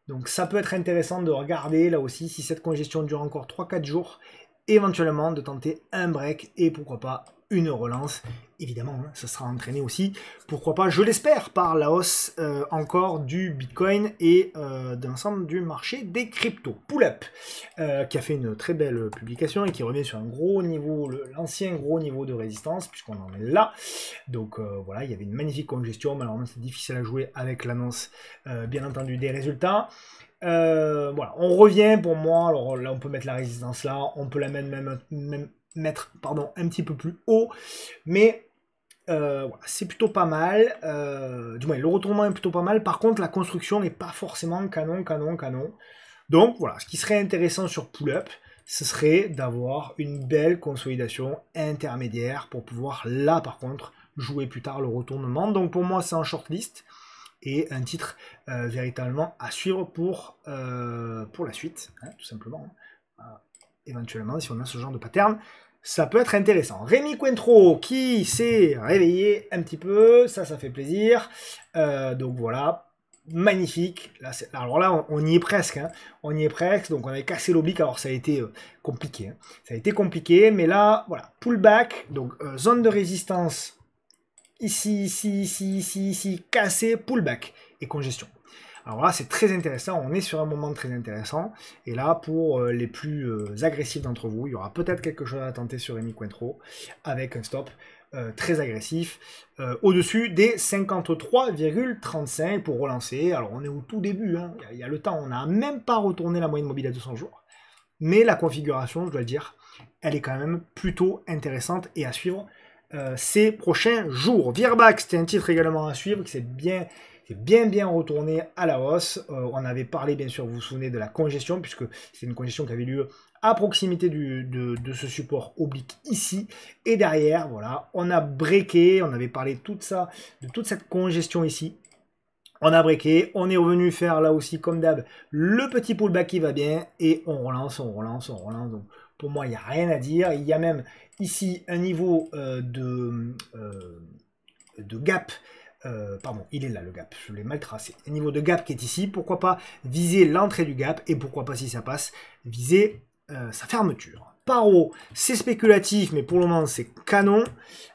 Donc ça peut être intéressant de regarder là aussi si cette congestion dure encore 3-4 jours, éventuellement de tenter un break et pourquoi pas une relance. Évidemment, hein, ça sera entraîné aussi, pourquoi pas, je l'espère, par la hausse encore du Bitcoin et de l'ensemble du marché des cryptos. Pull-up, qui a fait une très belle publication et qui revient sur un gros niveau, l'ancien gros niveau de résistance, puisqu'on en est là. Donc voilà, il y avait une magnifique congestion, malheureusement c'est difficile à jouer avec l'annonce, bien entendu, des résultats. Voilà, on revient pour moi, alors là on peut mettre la résistance là, on peut la mettre un petit peu plus haut, mais voilà, c'est plutôt pas mal, du moins le retournement est plutôt pas mal, par contre la construction n'est pas forcément canon. Donc voilà, ce qui serait intéressant sur pull-up, ce serait d'avoir une belle consolidation intermédiaire pour pouvoir là par contre jouer plus tard le retournement. Donc pour moi c'est en shortlist et un titre véritablement à suivre pour la suite, hein, tout simplement. Éventuellement, si on a ce genre de pattern, ça peut être intéressant. Rémi Cointreau qui s'est réveillé un petit peu, ça fait plaisir. Donc voilà, magnifique. Là, alors là, on y est presque. Hein. On y est presque. Donc on avait cassé l'oblique. Alors ça a été compliqué. Hein. Ça a été compliqué, mais là, voilà, pullback. Donc zone de résistance ici, cassé, pullback et congestion. Alors là, c'est très intéressant, on est sur un moment très intéressant, et là, pour les plus agressifs d'entre vous, il y aura peut-être quelque chose à tenter sur Rémi Cointreau, avec un stop très agressif, au-dessus des 53,35 pour relancer. Alors on est au tout début, hein. Il y a le temps, on n'a même pas retourné la moyenne mobile à 200 jours, mais la configuration, je dois le dire, elle est quand même plutôt intéressante et à suivre ces prochains jours. Virbac, c'était un titre également à suivre, qui s'est bien qui est bien retourné à la hausse. On avait parlé, bien sûr, vous vous souvenez de la congestion, puisque c'est une congestion qui avait lieu à proximité de ce support oblique ici. Et derrière, voilà, on a breaké, on avait parlé de toute cette congestion ici. On a breaké, on est revenu faire là aussi, comme d'hab, le petit pullback qui va bien, et on relance. Donc, pour moi, il n'y a rien à dire. Il y a même ici un niveau de gap. Pardon, il est là le gap, je l'ai mal tracé. Un niveau de gap qui est ici, pourquoi pas viser l'entrée du gap, et pourquoi pas, si ça passe, viser sa fermeture. Paro, c'est spéculatif, mais pour le moment c'est canon.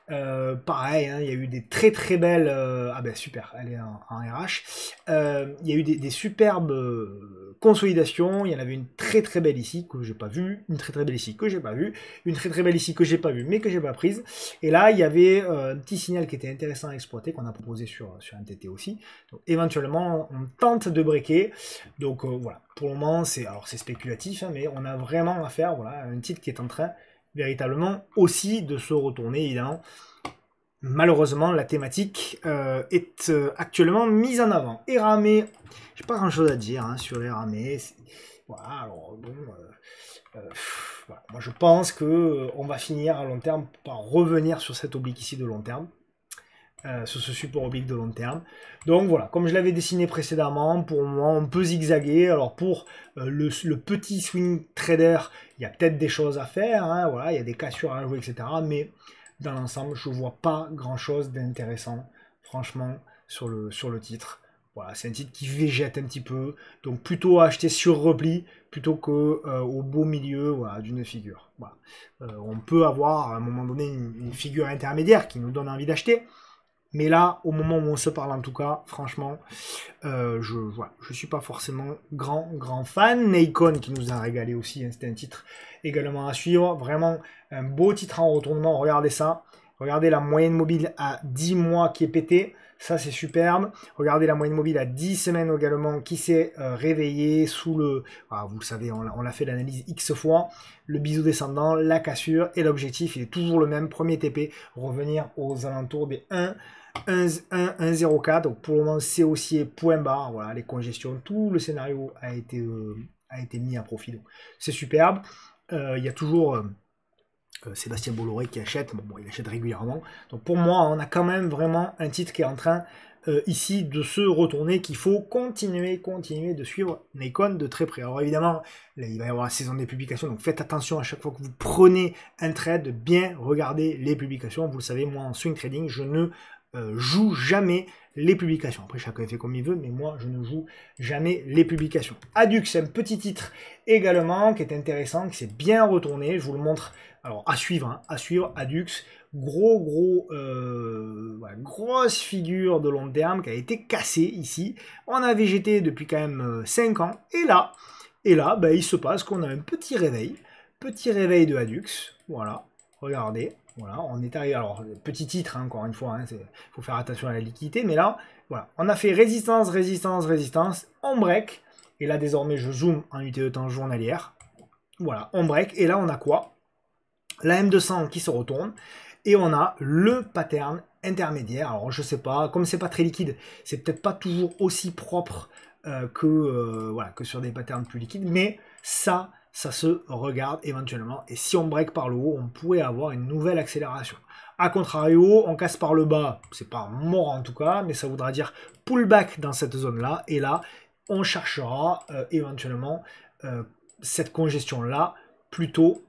Pareil, hein, il y a eu des très belles... ah ben super, elle est en RH. Il y a eu des superbes consolidations. Il y en avait une très belle ici que j'ai pas vue, une très belle ici que j'ai pas vue, une très belle ici que j'ai pas vue mais que j'ai pas prise. Et là, il y avait un petit signal qui était intéressant à exploiter, qu'on a proposé sur NTT aussi. Donc éventuellement, on tente de breaker. Donc voilà, pour le moment, c'est spéculatif, hein, mais on a vraiment à faire, voilà, un titre qui est en train véritablement aussi de se retourner, évidemment. Malheureusement, la thématique est actuellement mise en avant. Eramé, j'ai pas grand chose à dire hein, sur Eramé. Voilà, alors bon, voilà. Moi je pense que on va finir à long terme par revenir sur cet oblique ici de long terme. Sur ce support oblique de long terme. Donc voilà, comme je l'avais dessiné précédemment, pour moi on peut zigzaguer. Alors pour le petit swing trader, il y a peut-être des choses à faire, hein, voilà, il y a des cassures à jouer, etc. Mais dans l'ensemble, je ne vois pas grand chose d'intéressant, franchement, sur le titre. Voilà, c'est un titre qui végète un petit peu, donc plutôt acheter sur repli plutôt que au beau milieu, voilà, d'une figure. Voilà. On peut avoir à un moment donné une figure intermédiaire qui nous donne envie d'acheter. Mais là, au moment où on se parle en tout cas, franchement, je suis pas forcément grand fan. Nikon qui nous a régalé aussi, hein, c'était un titre également à suivre. Vraiment un beau titre en retournement, regardez ça. Regardez la moyenne mobile à 10 mois qui est pétée, ça c'est superbe. Regardez la moyenne mobile à 10 semaines également qui s'est réveillée sous le... Ah, vous le savez, on l'a fait l'analyse X fois. Le biseau descendant, la cassure et l'objectif, il est toujours le même. Premier TP, revenir aux alentours des 1,04. Donc pour le moment, c'est haussier point bas. Voilà, les congestions, tout le scénario a été mis à profit. Donc c'est superbe. Il y a toujours... Sébastien Bolloré qui achète, bon, il achète régulièrement. Donc pour moi, on a quand même vraiment un titre qui est en train ici de se retourner, qu'il faut continuer de suivre Nikon de très près. Alors évidemment, là, il va y avoir la saison des publications, donc faites attention à chaque fois que vous prenez un trade, de bien regarder les publications. Vous le savez, moi en swing trading, je ne joue jamais les publications. Après, chacun fait comme il veut, mais moi, je ne joue jamais les publications. Adux, c'est un petit titre également qui est intéressant, qui s'est bien retourné. Je vous le montre. Alors, à suivre, hein, Adux, grosse figure de long terme qui a été cassée ici. On a végété depuis quand même 5 ans. Et là, ben, il se passe qu'on a un petit réveil de Adux. Voilà, regardez. Voilà, on est arrivé, alors petit titre hein, encore une fois, il faut faire attention à la liquidité, mais là, voilà, on a fait résistance, on break, et là désormais je zoome en unité de temps journalière, voilà, on break, et là on a quoi? La M200 qui se retourne, et on a le pattern intermédiaire. Alors je sais pas, comme c'est pas très liquide, c'est peut-être pas toujours aussi propre que sur des patterns plus liquides, mais ça se regarde éventuellement, et si on break par le haut, on pourrait avoir une nouvelle accélération. A contrario, on casse par le bas, c'est pas mort en tout cas, mais ça voudra dire pullback dans cette zone-là, et là, on cherchera éventuellement cette congestion-là, plutôt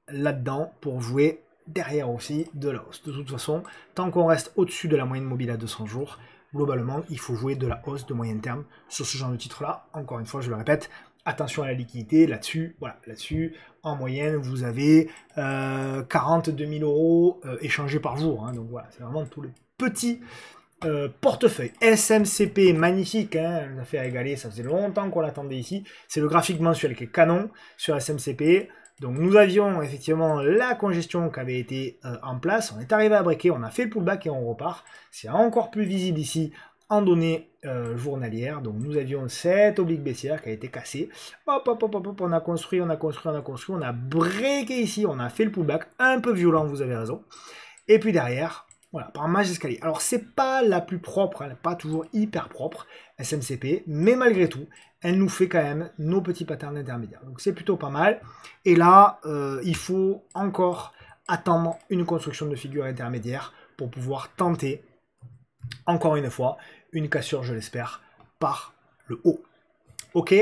là-dedans, pour jouer derrière aussi de la hausse. De toute façon, tant qu'on reste au-dessus de la moyenne mobile à 200 jours, globalement, il faut jouer de la hausse de moyen terme sur ce genre de titre-là. Encore une fois, je le répète, attention à la liquidité, là-dessus, voilà, là-dessus, en moyenne, vous avez 42 000 euros échangés par jour. Hein, donc voilà, c'est vraiment tous les petits portefeuilles. SMCP, magnifique, hein, ça fait régaler, ça faisait longtemps qu'on l'attendait ici. C'est le graphique mensuel qui est canon sur SMCP. Donc nous avions effectivement la congestion qui avait été en place. On est arrivé à breaker, on a fait le pullback et on repart. C'est encore plus visible ici en données journalières. Donc nous avions cette oblique baissière qui a été cassée. Hop, on a construit, on a breaké ici, on a fait le pullback, un peu violent, vous avez raison. Et puis derrière, Voilà, par marge d'escalier. Alors, c'est pas la plus propre, elle n'est pas toujours hyper propre, SMCP, mais malgré tout, elle nous fait quand même nos petits patterns intermédiaires. Donc, c'est plutôt pas mal. Et là, il faut encore attendre une construction de figure intermédiaire pour pouvoir tenter, encore une fois, une cassure, je l'espère, par le haut. Ok,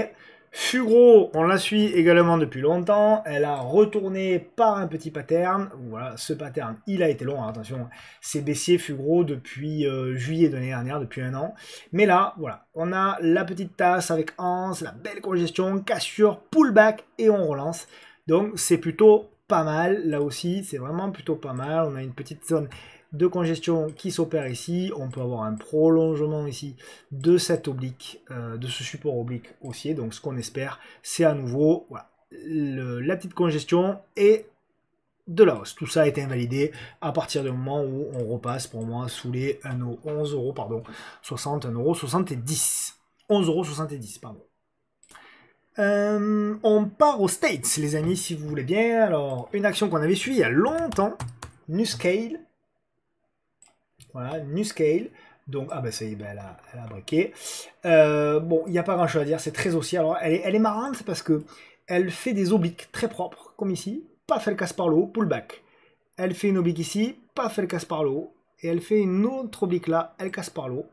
Fugro, on la suit également depuis longtemps. Elle a retourné par un petit pattern. Voilà, ce pattern, il a été long. Hein, attention, c'est baissier Fugro depuis juillet de l'année dernière, depuis un an. Mais là, voilà, on a la petite tasse avec Hans, la belle congestion, cassure, pullback et on relance. Donc c'est plutôt pas mal. Là aussi, c'est vraiment plutôt pas mal. On a une petite zone de congestion qui s'opère ici. On peut avoir un prolongement ici de cette oblique, de ce support oblique haussier. Donc ce qu'on espère, c'est à nouveau voilà, la petite congestion et de la hausse. Tout ça a été invalidé à partir du moment où on repasse pour moi sous les 11 euros, pardon, 60, 1,70 €. 11,70 €, pardon. On part aux States, les amis, si vous voulez bien. Alors, une action qu'on avait suivie il y a longtemps, NuScale. Voilà, NuScale. Donc, ah ben ça y est, ben elle a briqué. Bon, il n'y a pas grand chose à dire, c'est très haussier. Alors, elle est marrante parce que elle fait des obliques très propres, comme ici. Paf, elle casse par le haut, pullback. Elle fait une oblique ici, paf, elle casse par le haut. Et elle fait une autre oblique là, elle casse par le haut.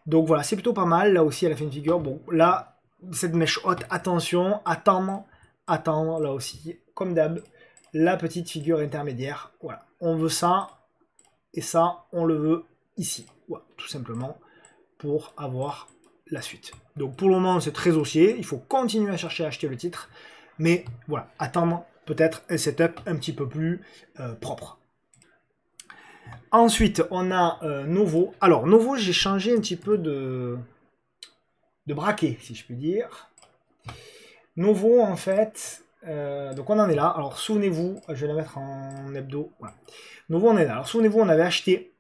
Donc voilà, c'est plutôt pas mal. Là aussi, elle a fait une figure. Bon, là, cette mèche haute, attention, attendre, là aussi, comme d'hab, la petite figure intermédiaire. Voilà, on veut ça. Et ça, on le veut ici. Voilà, tout simplement pour avoir la suite. Donc pour le moment, c'est très haussier. Il faut continuer à chercher à acheter le titre. Mais voilà, attendre peut-être un setup un petit peu plus propre. Ensuite, on a Novo. Alors, Novo, j'ai changé un petit peu de braquet, si je puis dire. Novo, en fait, donc on en est là. Alors, souvenez-vous, je vais la mettre en hebdo. Voilà. Novo, on est là. Alors, souvenez-vous, on avait acheté.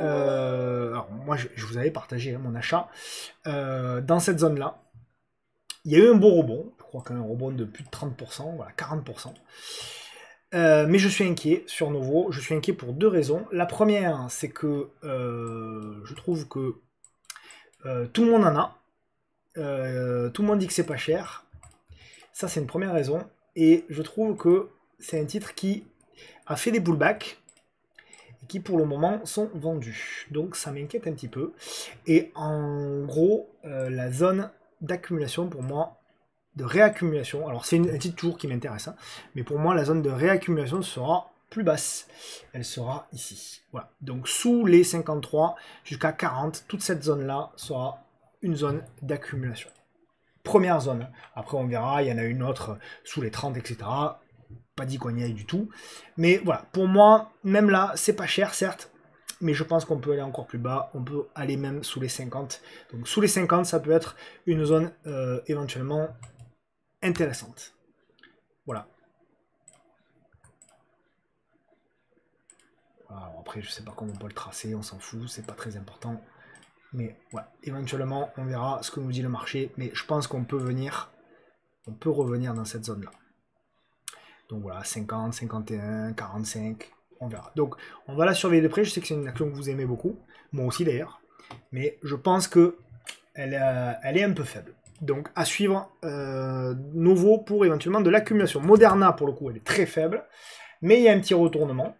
Alors, moi, je vous avais partagé hein, mon achat dans cette zone-là. Il y a eu un beau rebond. Je crois qu'un rebond de plus de 30%, voilà, 40%. Mais je suis inquiet sur Novo. Je suis inquiet pour deux raisons. La première, c'est que je trouve que tout le monde en a. Tout le monde dit que c'est pas cher. Ça, c'est une première raison. Et je trouve que c'est un titre qui a fait des pullbacks et qui, pour le moment, sont vendus. Donc, ça m'inquiète un petit peu. Et en gros, la zone d'accumulation, pour moi, de réaccumulation, alors c'est un titre toujours qui m'intéresse, hein, mais pour moi, la zone de réaccumulation sera plus basse. Elle sera ici. Voilà. Donc, sous les 53 jusqu'à 40, toute cette zone-là sera une zone d'accumulation. Première zone. Après, on verra, il y en a une autre sous les 30, etc. Pas dit qu'on y aille du tout. Mais voilà, pour moi, même là, c'est pas cher, certes, mais je pense qu'on peut aller encore plus bas. On peut aller même sous les 50. Donc, sous les 50, ça peut être une zone éventuellement intéressante. Voilà. Alors après, je sais pas comment on peut le tracer, on s'en fout, c'est pas très important. Mais voilà, éventuellement, on verra ce que nous dit le marché. Mais je pense qu'on peut venir, on peut revenir dans cette zone-là. Donc voilà, 50, 51, 45, on verra. Donc on va la surveiller de près. Je sais que c'est une action que vous aimez beaucoup, moi aussi d'ailleurs. Mais je pense que elle est un peu faible. Donc à suivre, Novo pour éventuellement de l'accumulation. Moderna, pour le coup, elle est très faible. Mais il y a un petit retournement.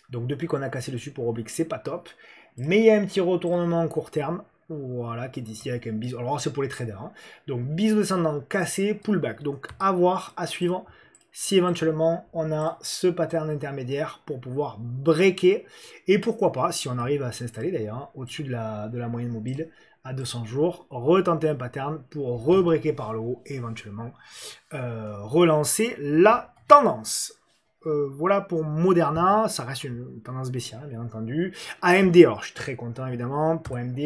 Donc depuis qu'on a cassé le support oblique, c'est pas top. Mais il y a un petit retournement en court terme. Voilà, qui est ici avec un biseau. Alors c'est pour les traders. Hein. Donc biseau descendant cassé, pullback. Donc à voir, à suivre. Si éventuellement on a ce pattern intermédiaire pour pouvoir breaker. Et pourquoi pas, si on arrive à s'installer d'ailleurs, hein, au-dessus de la moyenne mobile à 200 jours, retenter un pattern pour rebreaker par le haut et éventuellement relancer la tendance. Voilà pour Moderna, ça reste une tendance baissière, bien entendu. AMD, alors je suis très content évidemment pour AMD,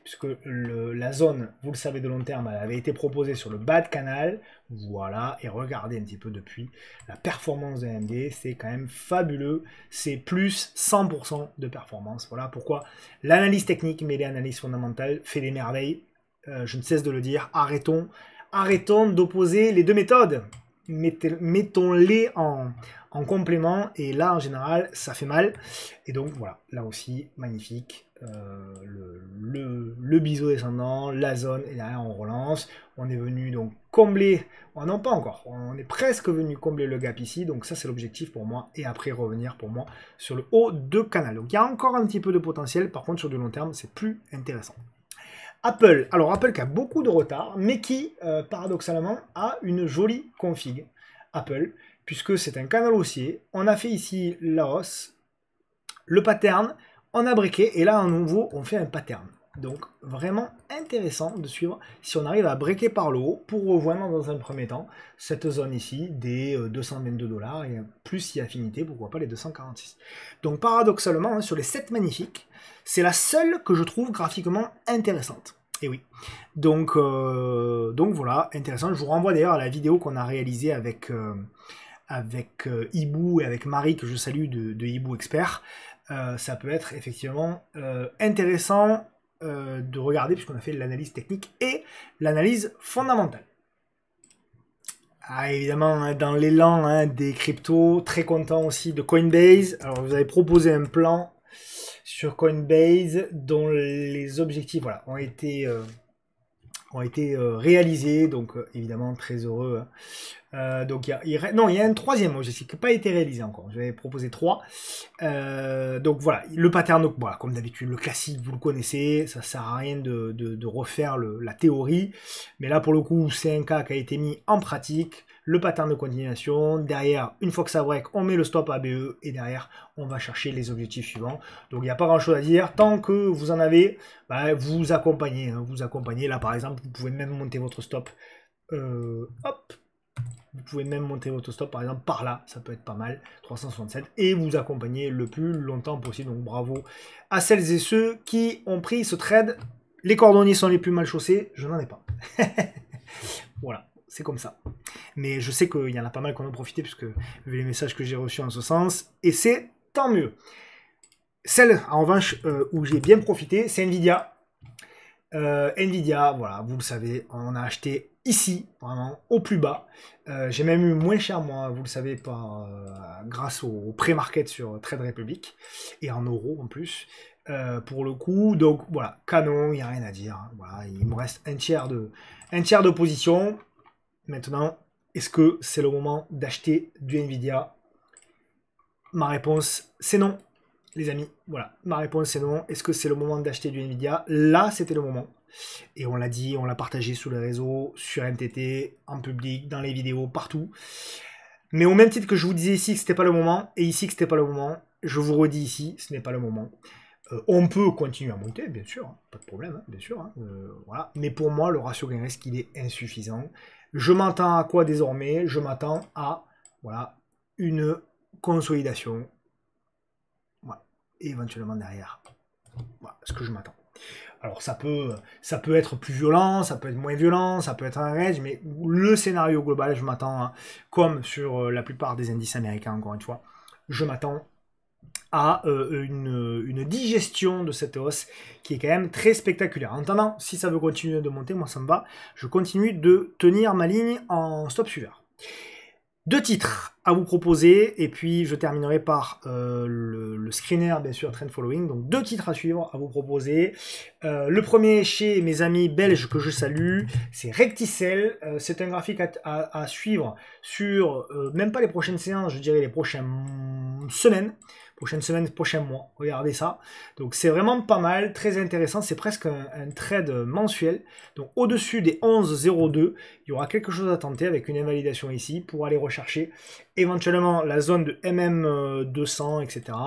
puisque la zone, vous le savez, de long terme, elle avait été proposée sur le bas de canal. Voilà, et regardez un petit peu depuis la performance de AMD, c'est quand même fabuleux. C'est plus 100% de performance. Voilà pourquoi l'analyse technique, mais l'analyse fondamentale fait des merveilles. Je ne cesse de le dire, arrêtons d'opposer les deux méthodes. mettons-les en complément, et là en général ça fait mal, et donc voilà, là aussi magnifique, le biseau descendant, la zone, et derrière on relance, on est venu donc combler, non pas encore, on est presque venu combler le gap ici, donc ça c'est l'objectif pour moi, et après revenir pour moi sur le haut de canal, donc il y a encore un petit peu de potentiel, par contre sur du long terme c'est plus intéressant. Apple, alors Apple qui a beaucoup de retard, mais qui, paradoxalement, a une jolie config, Apple, puisque c'est un canal haussier, on a fait ici la hausse, le pattern, on a breaké, et là, à nouveau, on fait un pattern. Donc, vraiment intéressant de suivre si on arrive à breaker par le haut pour rejoindre dans un premier temps cette zone ici des 222 $, et plus si affinité, pourquoi pas les 246. Donc, paradoxalement, hein, sur les 7 magnifiques, c'est la seule que je trouve graphiquement intéressante. Et oui. Donc voilà, intéressant. Je vous renvoie d'ailleurs à la vidéo qu'on a réalisée avec Hibou et avec Marie, que je salue, de Hibou Expert. Ça peut être effectivement intéressant de regarder, puisqu'on a fait l'analyse technique et l'analyse fondamentale. Ah, évidemment, dans l'élan des cryptos, très content aussi de Coinbase. Alors, vous avez proposé un plan sur Coinbase dont les objectifs voilà, ont été réalisés, donc évidemment très heureux. Donc il y a un troisième objectif qui n'a pas été réalisé encore. Je vais proposer 3. Donc voilà, le pattern, donc, voilà, comme d'habitude, le classique, vous le connaissez, ça sert à rien de refaire la théorie, mais là pour le coup c'est un cas qui a été mis en pratique. Le pattern de continuation, derrière, une fois que ça break, on met le stop ABE, et derrière, on va chercher les objectifs suivants. Donc, il n'y a pas grand-chose à dire. Tant que vous en avez, bah, vous accompagnez. Hein, vous accompagnez. Là, par exemple, vous pouvez même monter votre stop. Hop. Vous pouvez même monter votre stop, par exemple, par là. Ça peut être pas mal. 367. Et vous accompagnez le plus longtemps possible. Donc, bravo à celles et ceux qui ont pris ce trade. Les cordonniers sont les plus mal chaussés. Je n'en ai pas. Voilà. C'est comme ça. Mais je sais qu'il y en a pas mal qui en ont profité, puisque vu les messages que j'ai reçus en ce sens, et c'est tant mieux. Celle, en revanche, où j'ai bien profité, c'est Nvidia. Nvidia, voilà, vous le savez, on a acheté ici, vraiment, au plus bas. J'ai même eu moins cher, moi, vous le savez, grâce au pré-market sur Trade Republic, et en euros en plus. Pour le coup, donc voilà, canon, il n'y a rien à dire. Hein, voilà, il me reste un tiers de position. Maintenant, est-ce que c'est le moment d'acheter du Nvidia? Ma réponse, c'est non, les amis. Voilà, ma réponse, c'est non. Est-ce que c'est le moment d'acheter du Nvidia? Là, c'était le moment. Et on l'a dit, on l'a partagé sur les réseaux, sur NTT, en public, dans les vidéos, partout. Mais au même titre que je vous disais ici que c'était pas le moment, et ici que c'était pas le moment, je vous redis ici, ce n'est pas le moment. On peut continuer à monter, bien sûr, hein, pas de problème, hein, bien sûr. Hein, voilà. Mais pour moi, le ratio gain-risque, il est insuffisant. Je m'attends à quoi désormais? Je m'attends à voilà, une consolidation. Voilà. Et éventuellement derrière. Voilà ce que je m'attends. Alors ça peut être plus violent, ça peut être moins violent, ça peut être un range, mais le scénario global, je m'attends, hein, comme sur la plupart des indices américains, encore une fois, je m'attends à une digestion de cette hausse qui est quand même très spectaculaire. En attendant, si ça veut continuer de monter, moi ça me va. Je continue de tenir ma ligne en stop suiveur. 2 titres à vous proposer, et puis je terminerai par le screener, bien sûr, trend following. Donc 2 titres à suivre, à vous proposer. Le premier chez mes amis belges que je salue, c'est Recticel. C'est un graphique à suivre sur, même pas les prochaines séances, je dirais les prochaines semaines, prochains mois. Regardez ça. Donc c'est vraiment pas mal, très intéressant. C'est presque un trade mensuel. Donc au-dessus des 11,02, il y aura quelque chose à tenter avec une invalidation ici pour aller rechercher éventuellement la zone de MM200, etc.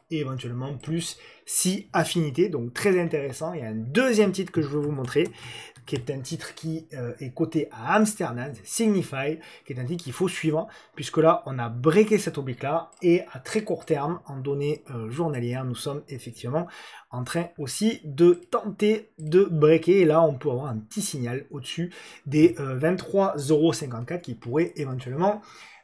Et éventuellement plus si affinité. Donc très intéressant. Il y a un deuxième titre que je veux vous montrer, qui est un titre qui est coté à Amsterdam, Signify, qui est un titre qu'il faut suivre, puisque là, on a breaké cette oblique-là, et à très court terme, en données journalières, nous sommes effectivement en train aussi de tenter de breaker, et là, on peut avoir un petit signal au-dessus des 23,54 € qui pourrait éventuellement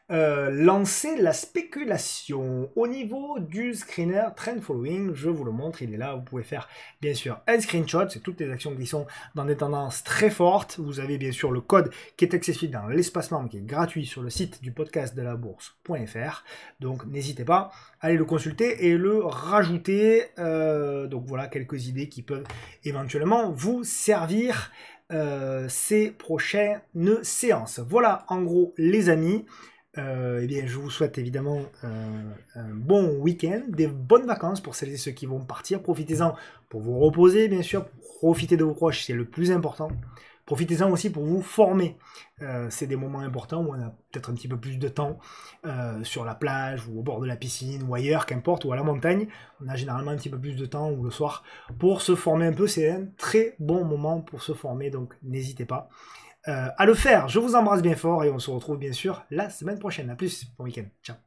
lancer la spéculation. Au niveau du screener Trend Following, je vous le montre, il est là, vous pouvez faire bien sûr un screenshot, c'est toutes les actions qui sont dans des tendances très fortes. Vous avez bien sûr le code qui est accessible dans l'espace membre, qui est gratuit sur le site du podcast de la bourse.fr, donc n'hésitez pas à aller le consulter et le rajouter. Donc voilà quelques idées qui peuvent éventuellement vous servir ces prochaines séances. Voilà en gros les amis. Eh bien, je vous souhaite évidemment un bon week-end, des bonnes vacances pour celles et ceux qui vont partir. Profitez-en pour vous reposer, bien sûr, profitez de vos proches, c'est le plus important. Profitez-en aussi pour vous former. C'est des moments importants où on a peut-être un petit peu plus de temps sur la plage ou au bord de la piscine ou ailleurs, qu'importe, ou à la montagne. On a généralement un petit peu plus de temps ou le soir pour se former un peu. C'est un très bon moment pour se former, donc n'hésitez pas à le faire. Je vous embrasse bien fort et on se retrouve bien sûr la semaine prochaine. A plus, bon week-end. Ciao.